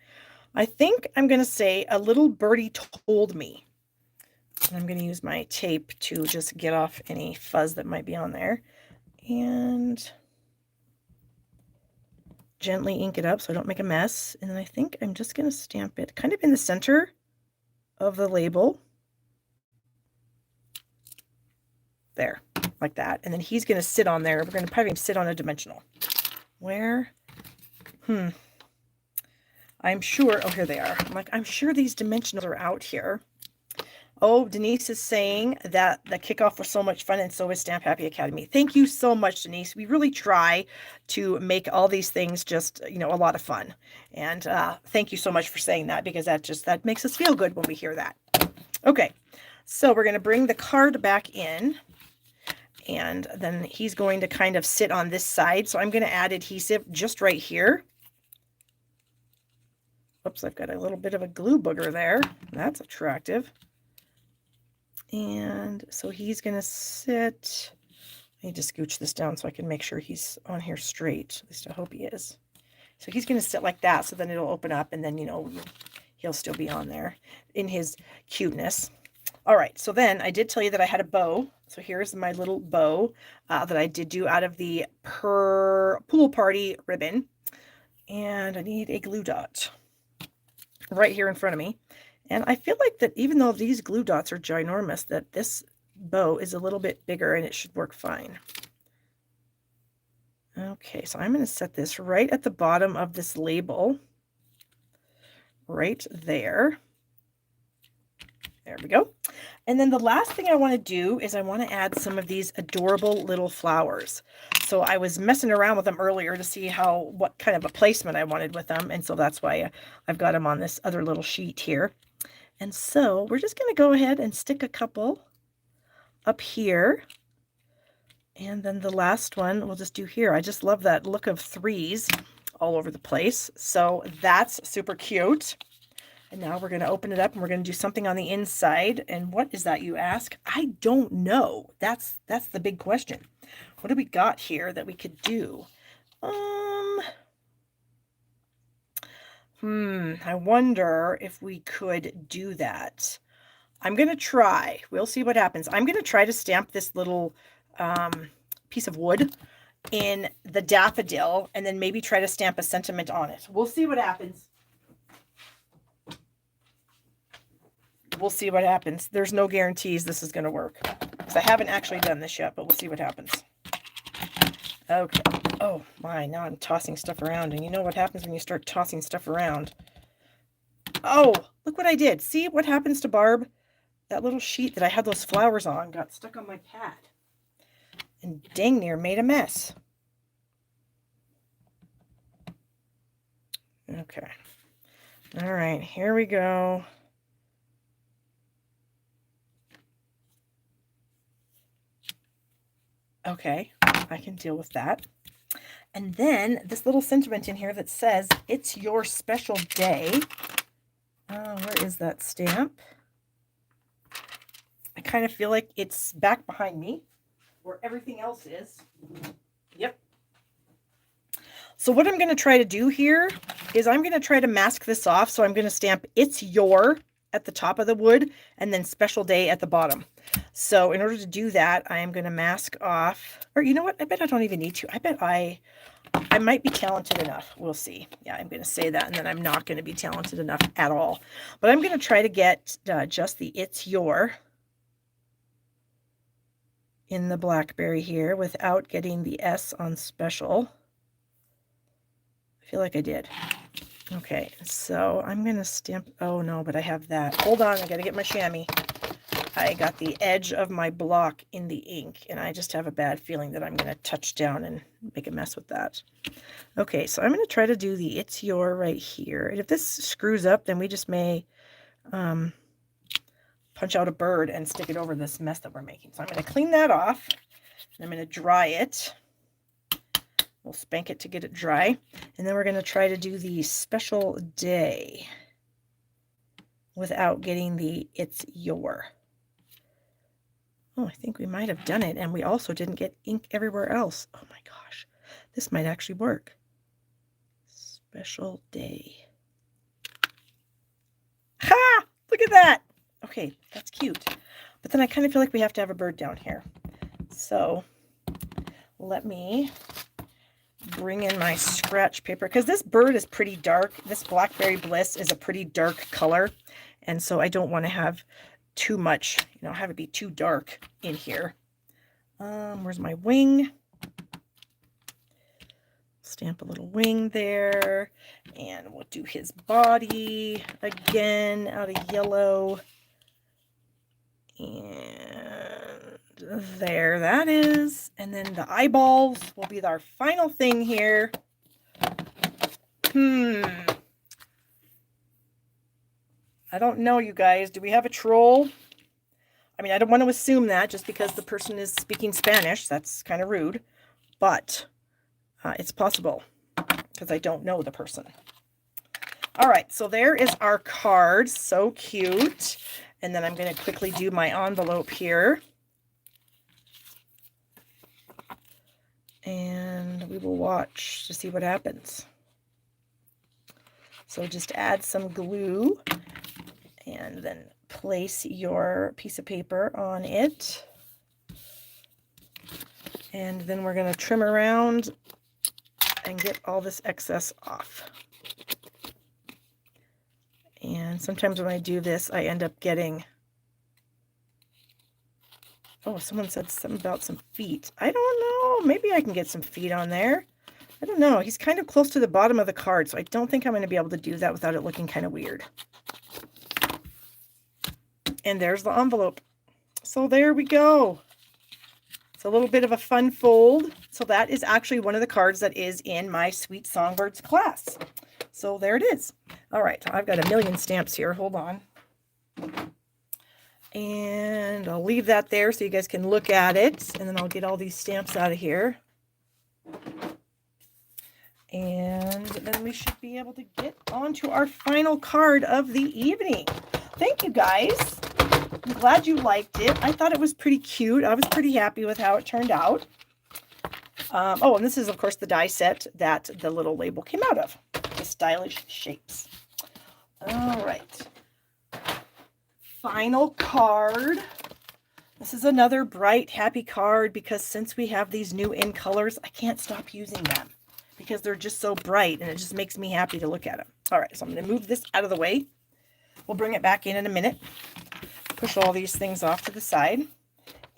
I think I'm going to say a little birdie told me. And I'm going to use my tape to just get off any fuzz that might be on there. And gently ink it up so I don't make a mess. And then I think I'm just going to stamp it kind of in the center of the label. There, like that. And then he's going to sit on there. We're going to probably sit on a dimensional. Where? I'm sure, oh, here they are. I'm sure these dimensionals are out here. Oh, Denise is saying that the kickoff was so much fun, and so is Stamp Happy Academy. Thank you so much, Denise. We really try to make all these things just, a lot of fun. And thank you so much for saying that, because that makes us feel good when we hear that. Okay, so we're going to bring the card back in, and then he's going to kind of sit on this side. So I'm going to add adhesive just right here. Oops, I've got a little bit of a glue booger there. That's attractive. And so he's going to sit. I need to scooch this down so I can make sure he's on here straight. At least I hope he is. So he's going to sit like that, so then it'll open up, and then, he'll still be on there in his cuteness. All right, so then I did tell you that I had a bow. So here's my little bow that I did do out of the pool party ribbon. And I need a glue dot right here in front of me. And I feel like that even though these glue dots are ginormous, that this bow is a little bit bigger and it should work fine. Okay, so I'm going to set this right at the bottom of this label. Right there. There we go. And then the last thing I want to do is I want to add some of these adorable little flowers. So I was messing around with them earlier to see what kind of a placement I wanted with them. And so that's why I've got them on this other little sheet here. And so we're just going to go ahead and stick a couple up here. And then the last one we'll just do here. I just love that look of threes all over the place. So that's super cute. And now we're going to open it up and we're going to do something on the inside. And what is that, you ask? I don't know. That's the big question. What do we got here that we could do? I wonder if we could do that. I'm going to try. We'll see what happens. I'm going to try to stamp this little piece of wood in the daffodil and then maybe try to stamp a sentiment on it. We'll see what happens. We'll see what happens. There's no guarantees this is going to work because I haven't actually done this yet, but we'll see what happens. Okay. Oh my, now I'm tossing stuff around, and you know what happens when you start tossing stuff around. Oh, look what I did. See what happens to Barb? That little sheet that I had those flowers on got stuck on my pad and dang near made a mess. Okay. All right, here we go. Okay, I can deal with that. And then this little sentiment in here that says, it's your special day. Where is that stamp? I kind of feel like it's back behind me where everything else is. Yep. So what I'm going to try to do here is I'm going to try to mask this off. So I'm going to stamp it's your at the top of the wood and then special day at the bottom. So in order to do that, I am going to mask off, or you know what? I bet I don't even need to. I bet I might be talented enough. We'll see. Yeah, I'm going to say that, and then I'm not going to be talented enough at all. But I'm going to try to get just the it's your in the blackberry here without getting the S on special. I feel like I did. Okay, so I'm going to stamp. Oh, no, but I have that. Hold on. I got to get my chamois. I got the edge of my block in the ink, and I just have a bad feeling that I'm going to touch down and make a mess with that. Okay, so I'm going to try to do the it's your right here. And if this screws up, then we just may punch out a bird and stick it over this mess that we're making. So I'm going to clean that off, and I'm going to dry it. We'll spank it to get it dry. And then we're going to try to do the special day without getting the it's your. Oh, I think we might have done it, and we also didn't get ink everywhere else. Oh my gosh, this might actually work. Special day. Ha! Look at that! Okay, that's cute. But then I kind of feel like we have to have a bird down here. So let me bring in my scratch paper, because this bird is pretty dark. This Blackberry Bliss is a pretty dark color, and so I don't want to have too much, have it be too dark in here. Where's my wing? Stamp a little wing there, and we'll do his body again out of yellow. And there that is. And then the eyeballs will be our final thing here. I don't know, you guys. Do we have a troll? I mean, I don't want to assume that just because the person is speaking Spanish. That's kind of rude. But it's possible because I don't know the person. All right, so there is our card. So cute. And then I'm going to quickly do my envelope here. And we will watch to see what happens. So just add some glue and then place your piece of paper on it. And then we're going to trim around and get all this excess off. And sometimes when I do this, I end up getting... Oh, someone said something about some feet. I don't know. Maybe I can get some feet on there. I don't know. He's kind of close to the bottom of the card, so I don't think I'm going to be able to do that without it looking kind of weird. And there's the envelope. So there we go. It's a little bit of a fun fold. So that is actually one of the cards that is in my Sweet Songbirds class. So there it is. All right, I've got a million stamps here. Hold on. And I'll leave that there so you guys can look at it. And then I'll get all these stamps out of here. And then we should be able to get on to our final card of the evening. Thank you guys. I'm glad you liked it. I thought it was pretty cute. I was pretty happy with how it turned out. Oh, and this is, of course, the die set that the little label came out of. The stylish shapes. All right. Final card. This is another bright, happy card because since we have these new in colors, I can't stop using them because they're just so bright and it just makes me happy to look at them. All right, so I'm going to move this out of the way. We'll bring it back in a minute. Push all these things off to the side.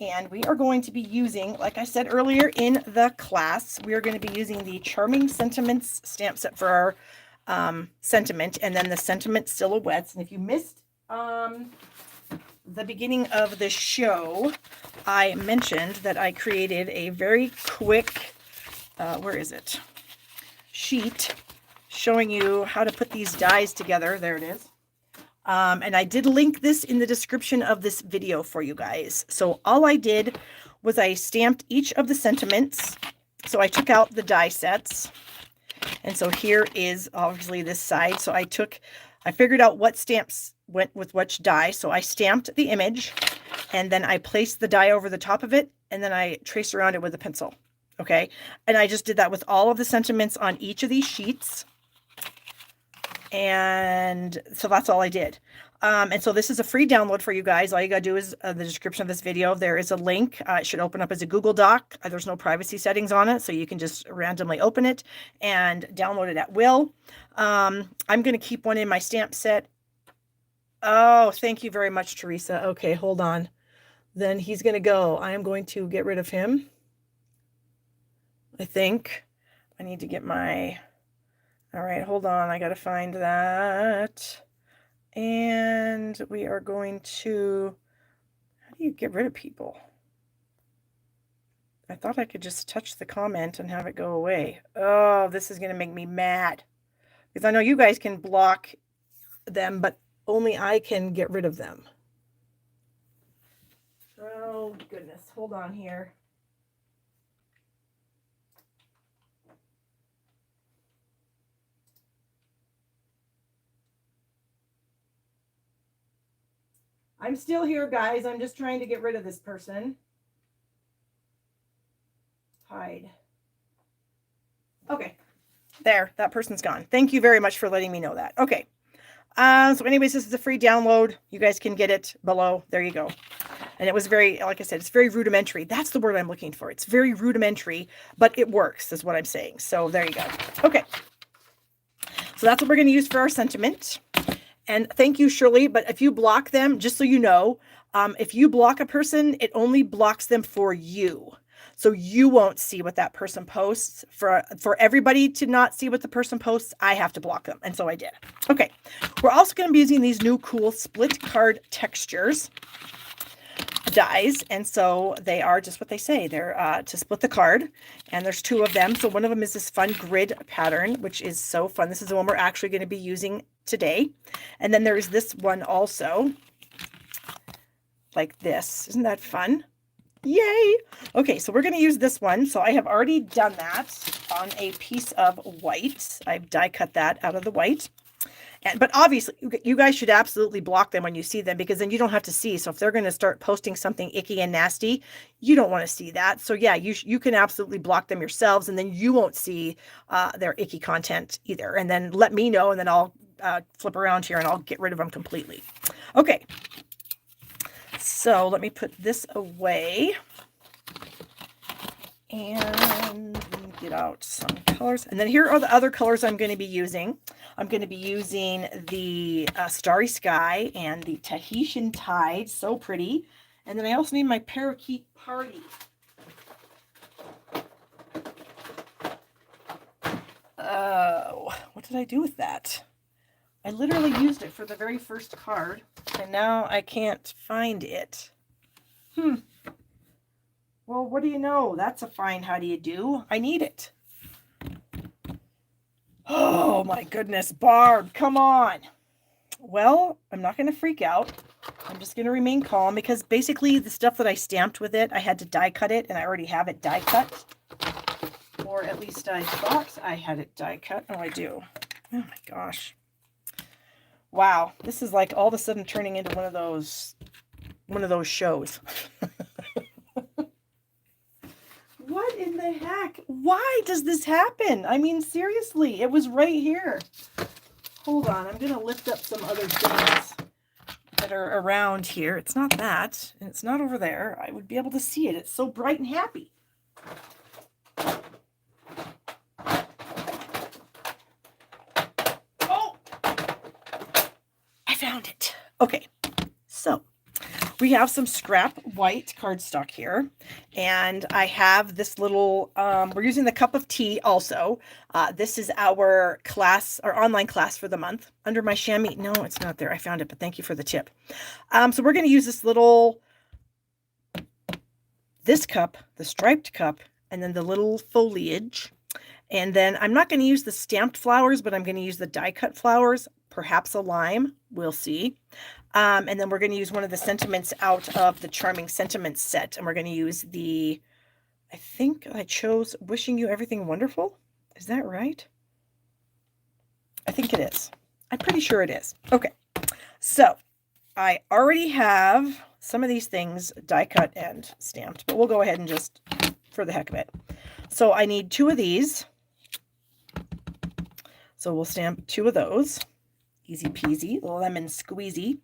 And we are going to be using, like I said earlier in the class, we are going to be using the Charming Sentiments stamp set for our sentiment and then the sentiment silhouettes. And if you missed the beginning of the show, I mentioned that I created a very quick, where is it? Sheet showing you how to put these dies together. There it is. And I did link this in the description of this video for you guys. So all I did was I stamped each of the sentiments. So I took out the die sets. And so here is obviously this side. So I figured out what stamps went with which die. So I stamped the image and then I placed the die over the top of it. And then I traced around it with a pencil. Okay. And I just did that with all of the sentiments on each of these sheets. And so that's all I did. And so this is a free download for you guys. All you got to do is the description of this video. There is a link. It should open up as a Google Doc. There's no privacy settings on it. So you can just randomly open it and download it at will. I'm going to keep one in my stamp set. Oh, thank you very much, Teresa. Okay, hold on. Then he's going to go. I am going to get rid of him. I think I need to get my... All right, hold on. I got to find that. And we are going to, how do you get rid of people? I thought I could just touch the comment and have it go away. Oh, this is going to make me mad. Because I know you guys can block them, but only I can get rid of them. Oh, goodness. Hold on here. I'm still here, guys. I'm just trying to get rid of this person. Hide. Okay. There. That person's gone. Thank you very much for letting me know that. Okay. So anyways, this is a free download. You guys can get it below. There you go. And it was very, like I said, it's very rudimentary. That's the word I'm looking for. It's very rudimentary, but it works is what I'm saying. So there you go. Okay. So that's what we're going to use for our sentiment. And thank you, Shirley. But if you block them, just so you know, if you block a person, it only blocks them for you. So you won't see what that person posts. For everybody to not see what the person posts, I have to block them. And so I did. Okay. We're also going to be using these new cool split card textures dies. And so they are just what they say. They're to split the card. And there's two of them. So one of them is this fun grid pattern, which is so fun. This is the one we're actually going to be using today. And then there's this one also like this. Isn't that fun? Yay. Okay, so we're going to use this one. So I have already done that on a piece of white. I've die cut that out of the white. But obviously, you guys should absolutely block them when you see them because then you don't have to see. So if they're going to start posting something icky and nasty, you don't want to see that. So yeah, you can absolutely block them yourselves and then you won't see their icky content either. And then let me know and then I'll flip around here and I'll get rid of them completely. Okay. So let me put this away and get out some colors. And then here are the other colors I'm going to be using. I'm going to be using the Starry Sky and the Tahitian Tide. So pretty. And then I also need my Parakeet Party. Oh, what did I do with that? I literally used it for the very first card, and now I can't find it. Well, what do you know? That's a fine how do you do. I need it. Oh, my goodness, Barb, come on. Well, I'm not going to freak out. I'm just going to remain calm because basically the stuff that I stamped with it, I had to die cut it, and I already have it die cut. Or at least I thought I had it die cut. Oh, I do. Oh my gosh. Wow. This is like all of a sudden turning into one of those shows. What in the heck? Why does this happen? I mean, seriously, it was right here. Hold on. I'm going to lift up some other things that are around here. It's not that, and it's not over there. I would be able to see it. It's so bright and happy. Oh, I found it. Okay, so we have some scrap white cardstock here, and I have this little, we're using the cup of tea also. This is our class, our online class for the month, under my chamois. No, it's not there. I found it, but thank you for the tip. So we're going to use this little, this cup, the striped cup, and then the little foliage. And then I'm not going to use the stamped flowers, but I'm going to use the die cut flowers, perhaps a lime. We'll see. And then we're going to use one of the sentiments out of the Charming Sentiments set. And we're going to use the, I think I chose Wishing You Everything Wonderful. Is that right? I think it is. I'm pretty sure it is. Okay. So I already have some of these things die cut and stamped, but we'll go ahead and just, for the heck of it. So I need 2 of these. So we'll stamp 2 of those. Easy peasy, lemon squeezy.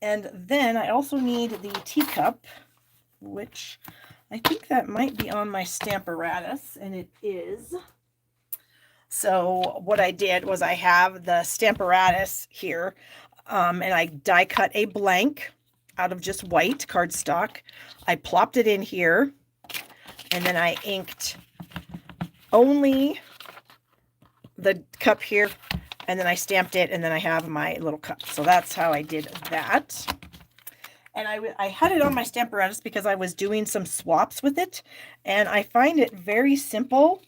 And then I also need the teacup, which I think that might be on my Stamparatus, and it is. So what I did was I have the Stamparatus here, and I die cut a blank out of just white cardstock. I plopped it in here, and then I inked only the cup here, and then I stamped it, and then I have my little cup. So that's how I did that. And I had it on my Stamparatus because I was doing some swaps with it, and I find it very simple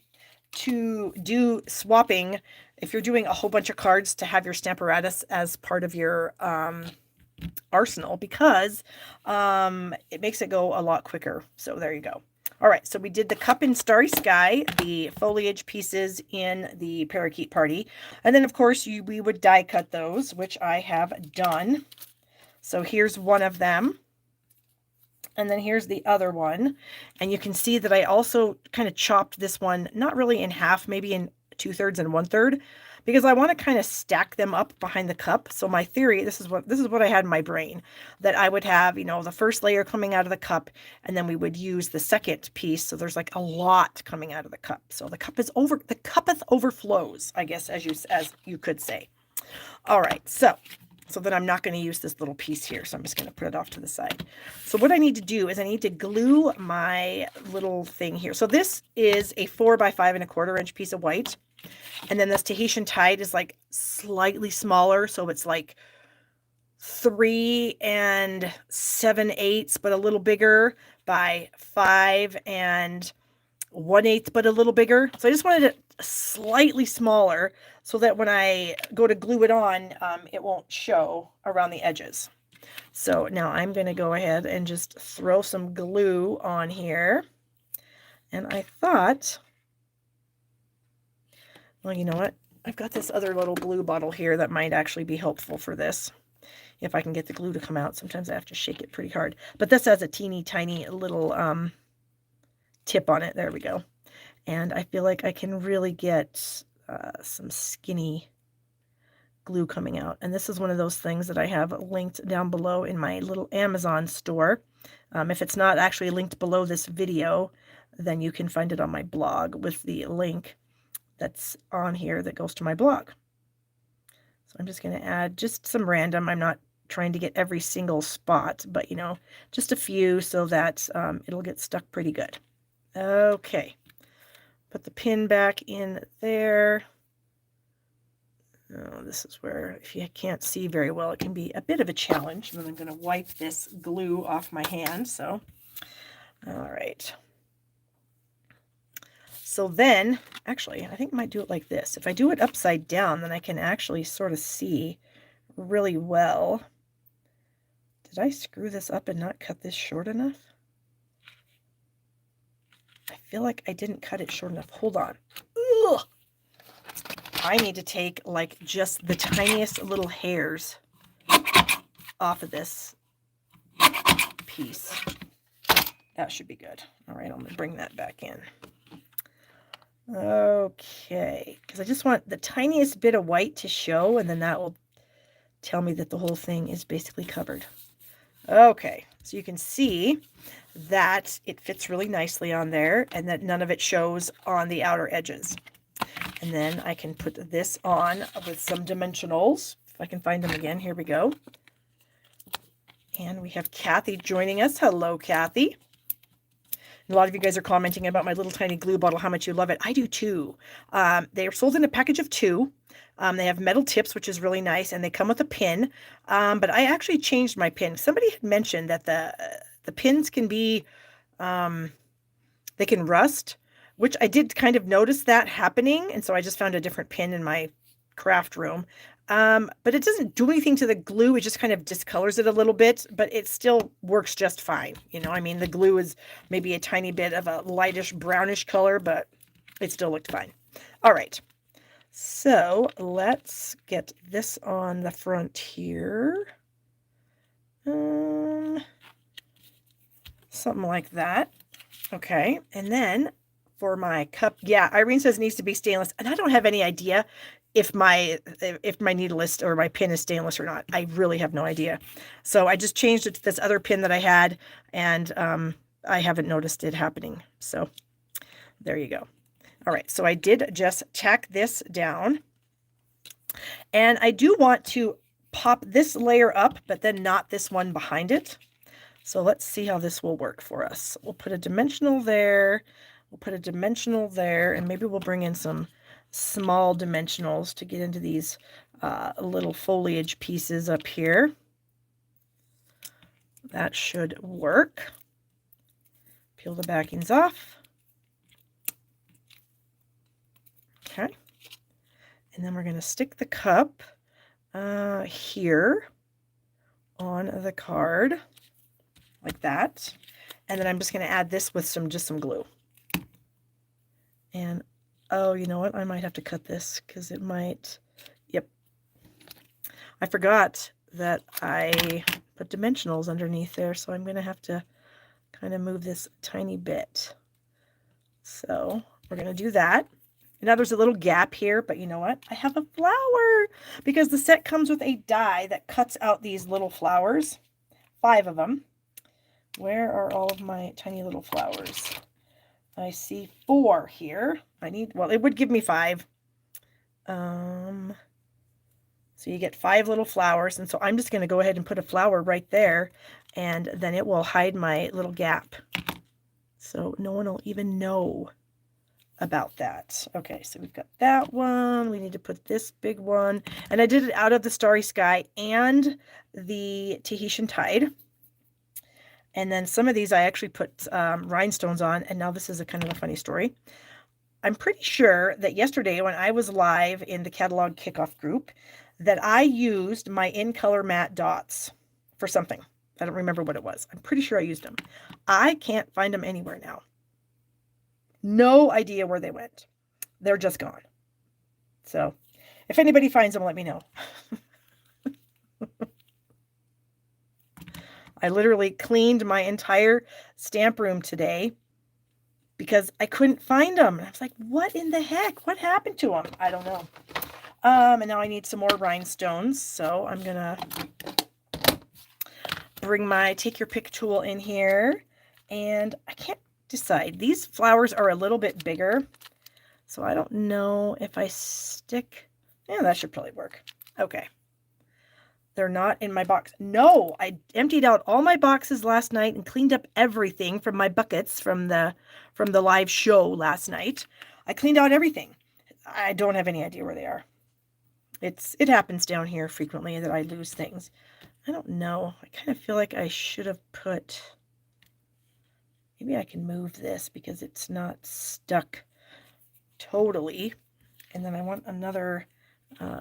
to do swapping if you're doing a whole bunch of cards, to have your Stamparatus as part of your arsenal, because it makes it go a lot quicker. So there you go. All right, so we did the cup in Starry Sky, the foliage pieces in the Parakeet Party, and then of course we would die cut those, which I have done. So here's one of them, and then here's the other one, and you can see that I also kind of chopped this one, not really in half, maybe in 2/3 and 1/3, because I want to kind of stack them up behind the cup. So my theory, this is what I had in my brain, that I would have, you know, the first layer coming out of the cup, and then we would use the second piece. So there's like a lot coming out of the cup. So the cuppeth overflows, I guess, as you could say. All right, so then I'm not going to use this little piece here, so I'm just going to put it off to the side. So what I need to do is I need to glue my little thing here. So this is a 4 by 5 1/4 inch piece of white. And then this Tahitian Tide is like slightly smaller. So it's like 3 7/8, but a little bigger, by 5 1/8, but a little bigger. So I just wanted it slightly smaller so that when I go to glue it on, it won't show around the edges. So now I'm going to go ahead and just throw some glue on here. And I thought, well, you know what? I've got this other little glue bottle here that might actually be helpful for this. If I can get the glue to come out. Sometimes I have to shake it pretty hard. But this has a teeny tiny little tip on it. There we go. And I feel like I can really get some skinny glue coming out. And this is one of those things that I have linked down below in my little Amazon store. If it's not actually linked below this video, then you can find it on my blog with the link that's on here that goes to my blog. So I'm just going to add just some random. I'm not trying to get every single spot, but you know, just a few so that it'll get stuck pretty good. Okay, put the pin back in there. Oh, this is where, if you can't see very well, it can be a bit of a challenge. And then I'm going to wipe this glue off my hand. So, all right. So then, actually, I think I might do it like this. If I do it upside down, then I can actually sort of see really well to Did I screw this up and not cut this short enough? I feel like I didn't cut it short enough. Hold on. Ugh. I need to take like just the tiniest little hairs off of this piece. That should be good. All right, I'm going to bring that back in. Okay, because I just want the tiniest bit of white to show, and then that will tell me that the whole thing is basically covered. Okay, so you can see that it fits really nicely on there and that none of it shows on the outer edges. And then I can put this on with some dimensionals. If I can find them again, here we go. And we have Kathy joining us. Hello, Kathy. A lot of you guys are commenting about my little tiny glue bottle, how much you love it. I do too. They are sold in a package of 2. They have metal tips, which is really nice, and they come with a pin. But I actually changed my pin. Somebody had mentioned that the pins can be, they can rust, which I did kind of notice that happening, and so I just found a different pin in my craft room. But it doesn't do anything to the glue. It just kind of discolors it a little bit, but it still works just fine. You know, I mean, the glue is maybe a tiny bit of a lightish brownish color, but it still looked fine. All right. So let's get this on the front here. Something like that. Okay. And then for my cup, yeah, Irene says it needs to be stainless, and I don't have any idea if my needle is, or my pin is stainless or not. I really have no idea. So I just changed it to this other pin that I had, and I haven't noticed it happening. So there you go. All right, so I did just tack this down, and I do want to pop this layer up, but then not this one behind it. So let's see how this will work for us. We'll put a dimensional there. We'll put a dimensional there, and maybe we'll bring in some small dimensionals to get into these little foliage pieces up here. That should work. Peel the backings off. Okay. And then we're going to stick the cup here on the card like that. And then I'm just going to add this with just some glue. And oh, you know what? I might have to cut this because it might, yep. I forgot that I put dimensionals underneath there, so I'm going to have to kind of move this tiny bit. So we're going to do that. And now there's a little gap here, but you know what? I have a flower because the set comes with a die that cuts out these little flowers, 5 of them. Where are all of my tiny little flowers? I see 4 here. Well, it would give me 5. So you get 5 little flowers. And so I'm just going to go ahead and put a flower right there, and then it will hide my little gap. So no one will even know about that. Okay, so we've got that one. We need to put this big one. And I did it out of the Starry Sky and the Tahitian Tide. And then some of these I actually put rhinestones on. And now this is a kind of a funny story. I'm pretty sure that yesterday when I was live in the catalog kickoff group that I used my in color matte dots for something. I don't remember what it was. I'm pretty sure I used them. I can't find them anywhere now. No idea where they went. They're just gone. So if anybody finds them, let me know. I literally cleaned my entire stamp room today because I couldn't find them. And I was like, what in the heck? What happened to them? I don't know. And now I need some more rhinestones. So I'm going to bring my take your pick tool in here. And I can't decide. These flowers are a little bit bigger. So I don't know if I stick. Yeah, that should probably work. Okay. They're not in my box. No, I emptied out all my boxes last night and cleaned up everything from my buckets from the live show last night. I cleaned out everything. I don't have any idea where they are. It happens down here frequently that I lose things. I don't know. I kind of feel like I should have put, maybe I can move this because it's not stuck totally. And then I want another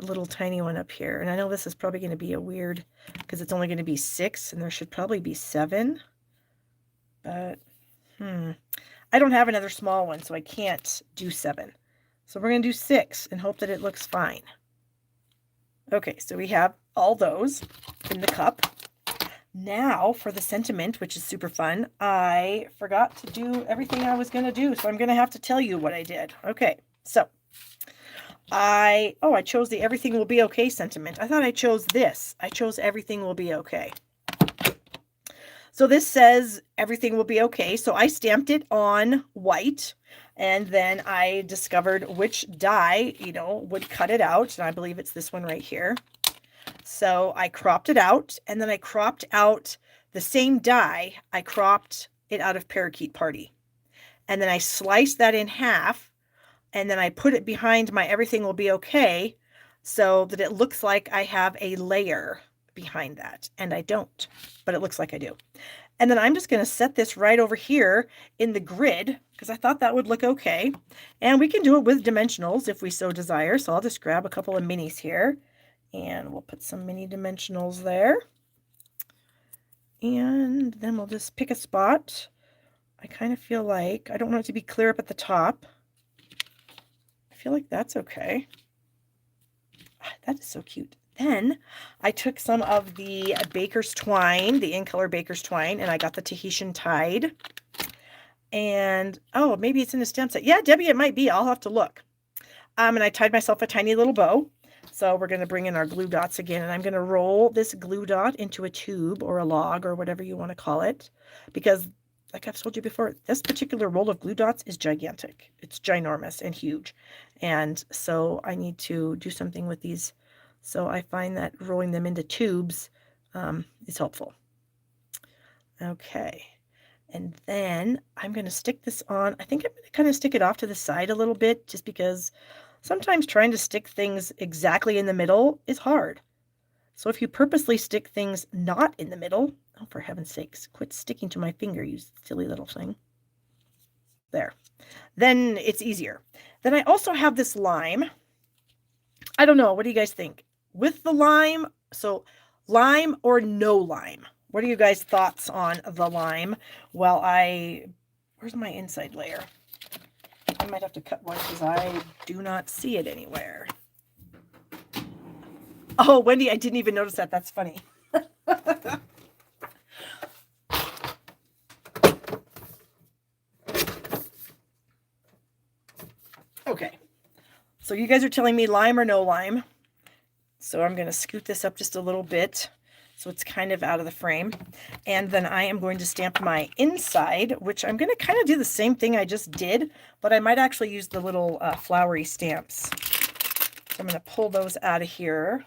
little tiny one up here. And I know this is probably going to be a weird, because it's only going to be 6 and there should probably be 7. But, I don't have another small one, so I can't do 7. So we're going to do 6 and hope that it looks fine. Okay, so we have all those in the cup. Now for the sentiment, which is super fun. I forgot to do everything I was going to do, so I'm going to have to tell you what I did. Okay, so I chose the everything will be okay sentiment. I thought I chose this. I chose everything will be okay. So this says everything will be okay. So I stamped it on white, and then I discovered which die, would cut it out. And I believe it's this one right here. So I cropped it out, and then I cropped out the same die. I cropped it out of Parakeet Party. And then I sliced that in half, and then I put it behind my everything will be okay so that it looks like I have a layer behind that. And I don't, but it looks like I do. And then I'm just going to set this right over here in the grid because I thought that would look okay. And we can do it with dimensionals if we so desire. So I'll just grab a couple of minis here and we'll put some mini dimensionals there. And then we'll just pick a spot. I kind of feel like, I don't want it to be clear up at the top. I feel like that's okay. That is so cute. Then I took some of the baker's twine, the in color baker's twine, and I got the Tahitian Tide. And, oh, maybe it's in a stamp set. Yeah, Debbie, it might be. I'll have to look. And I tied myself a tiny little bow. So we're going to bring in our glue dots again, and I'm going to roll this glue dot into a tube or a log or whatever you want to call it, because like I've told you before, this particular roll of glue dots is gigantic. It's ginormous and huge. And so I need to do something with these. So I find that rolling them into tubes is helpful. Okay. And then I'm going to stick this on. I think I'm going to kind of stick it off to the side a little bit, just because sometimes trying to stick things exactly in the middle is hard. So if you purposely stick things not in the middle, oh, for heaven's sakes, quit sticking to my finger, you silly little thing. There. Then it's easier. Then I also have this lime. I don't know. What do you guys think? With the lime, so lime or no lime? What are you guys' thoughts on the lime? Well, where's my inside layer? I might have to cut one because I do not see it anywhere. Oh, Wendy, I didn't even notice that. That's funny. Okay. So you guys are telling me lime or no lime. So I'm going to scoot this up just a little bit so it's kind of out of the frame. And then I am going to stamp my inside, which I'm going to kind of do the same thing I just did, but I might actually use the little flowery stamps. So I'm going to pull those out of here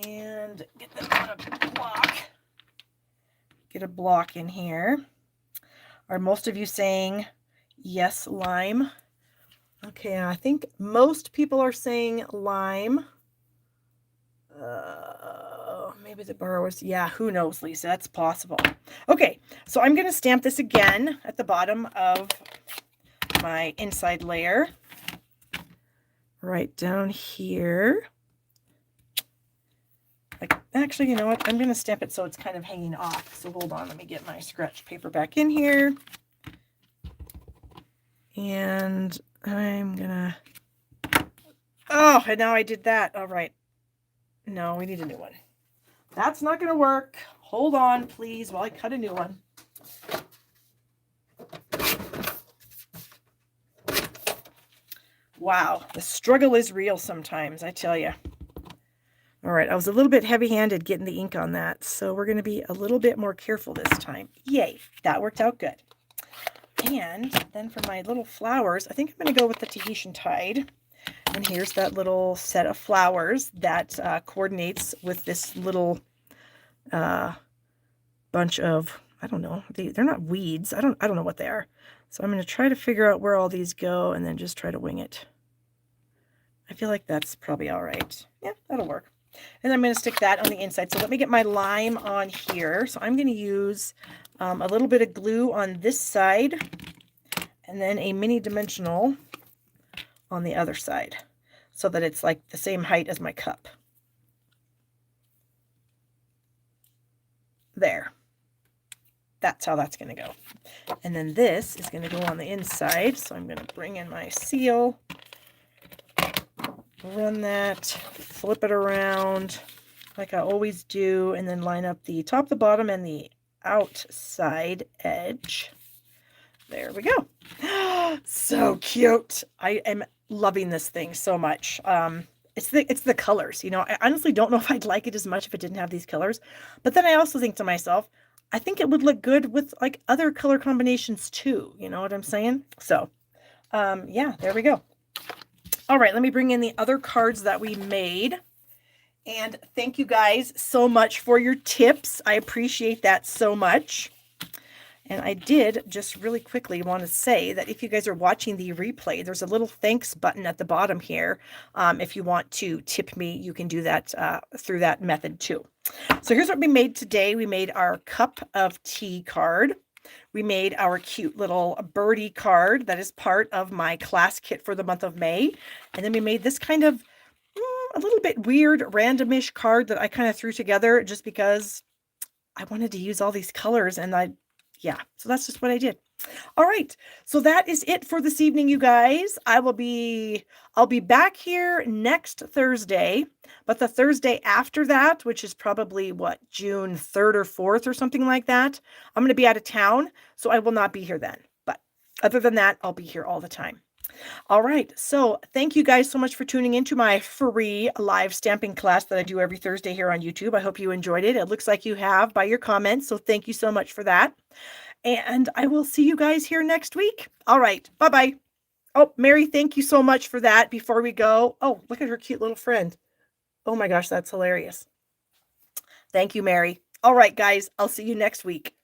and get them on a block. Get a block in here. Are most of you saying yes, lime? Okay, I think most people are saying lime. Maybe the borrowers. Yeah, who knows, Lisa? That's possible. Okay, so I'm going to stamp this again at the bottom of my inside layer. Right down here. Actually, you know what? I'm going to stamp it so it's kind of hanging off. So hold on. Let me get my scratch paper back in here. And I'm going to... Oh, and now I did that. All right. No, we need a new one. That's not going to work. Hold on, please, while I cut a new one. Wow, the struggle is real sometimes, I tell you. All right, I was a little bit heavy-handed getting the ink on that, so we're going to be a little bit more careful this time. Yay, that worked out good. And then for my little flowers, I think I'm going to go with the Tahitian Tide. And here's that little set of flowers that coordinates with this little bunch of, I don't know, they're not weeds. I don't know what they are. So I'm going to try to figure out where all these go and then just try to wing it. I feel like that's probably all right. Yeah, that'll work. And I'm going to stick that on the inside. So let me get my lime on here. So I'm going to use a little bit of glue on this side and then a mini dimensional on the other side. so that it's like the same height as my cup. There. That's how that's going to go. And then this is going to go on the inside. So I'm going to bring in my seal, run that, flip it around like I always do, and then line up the top, the bottom, and the outside edge. There we go. So cute. I am loving this thing so much. It's the colors. You know, I honestly don't know if I'd like it as much if it didn't have these colors. But then I also think to myself, I think it would look good with like other color combinations too. You know what I'm saying? So, yeah, there we go. All right, let me bring in the other cards that we made. And thank you guys so much for your tips. I appreciate that so much. And I did just really quickly want to say that if you guys are watching the replay, there's a little thanks button at the bottom here. If you want to tip me, you can do that through that method too. So here's what we made today. We made our cup of tea card. We made our cute little birdie card that is part of my class kit for the month of May. And then we made this kind of a little bit weird, randomish card that I kind of threw together just because I wanted to use all these colors, and yeah, so that's just what I did. All right, so that is it for this evening, you guys. I'll be back here next Thursday, but the Thursday after that, which is probably what, June 3rd or 4th or something like that, I'm going to be out of town, so I will not be here then. But other than that, I'll be here all the time. All right, so thank you guys so much for tuning into my free live stamping class that I do every Thursday here on YouTube. I hope you enjoyed it. It looks like you have by your comments, so thank you so much for that. And I will see you guys here next week. All right, bye-bye. Oh, Mary, thank you so much for that. Before we go, oh, look at her cute little friend. Oh my gosh, that's hilarious. Thank you, Mary. All right, guys, I'll see you next week.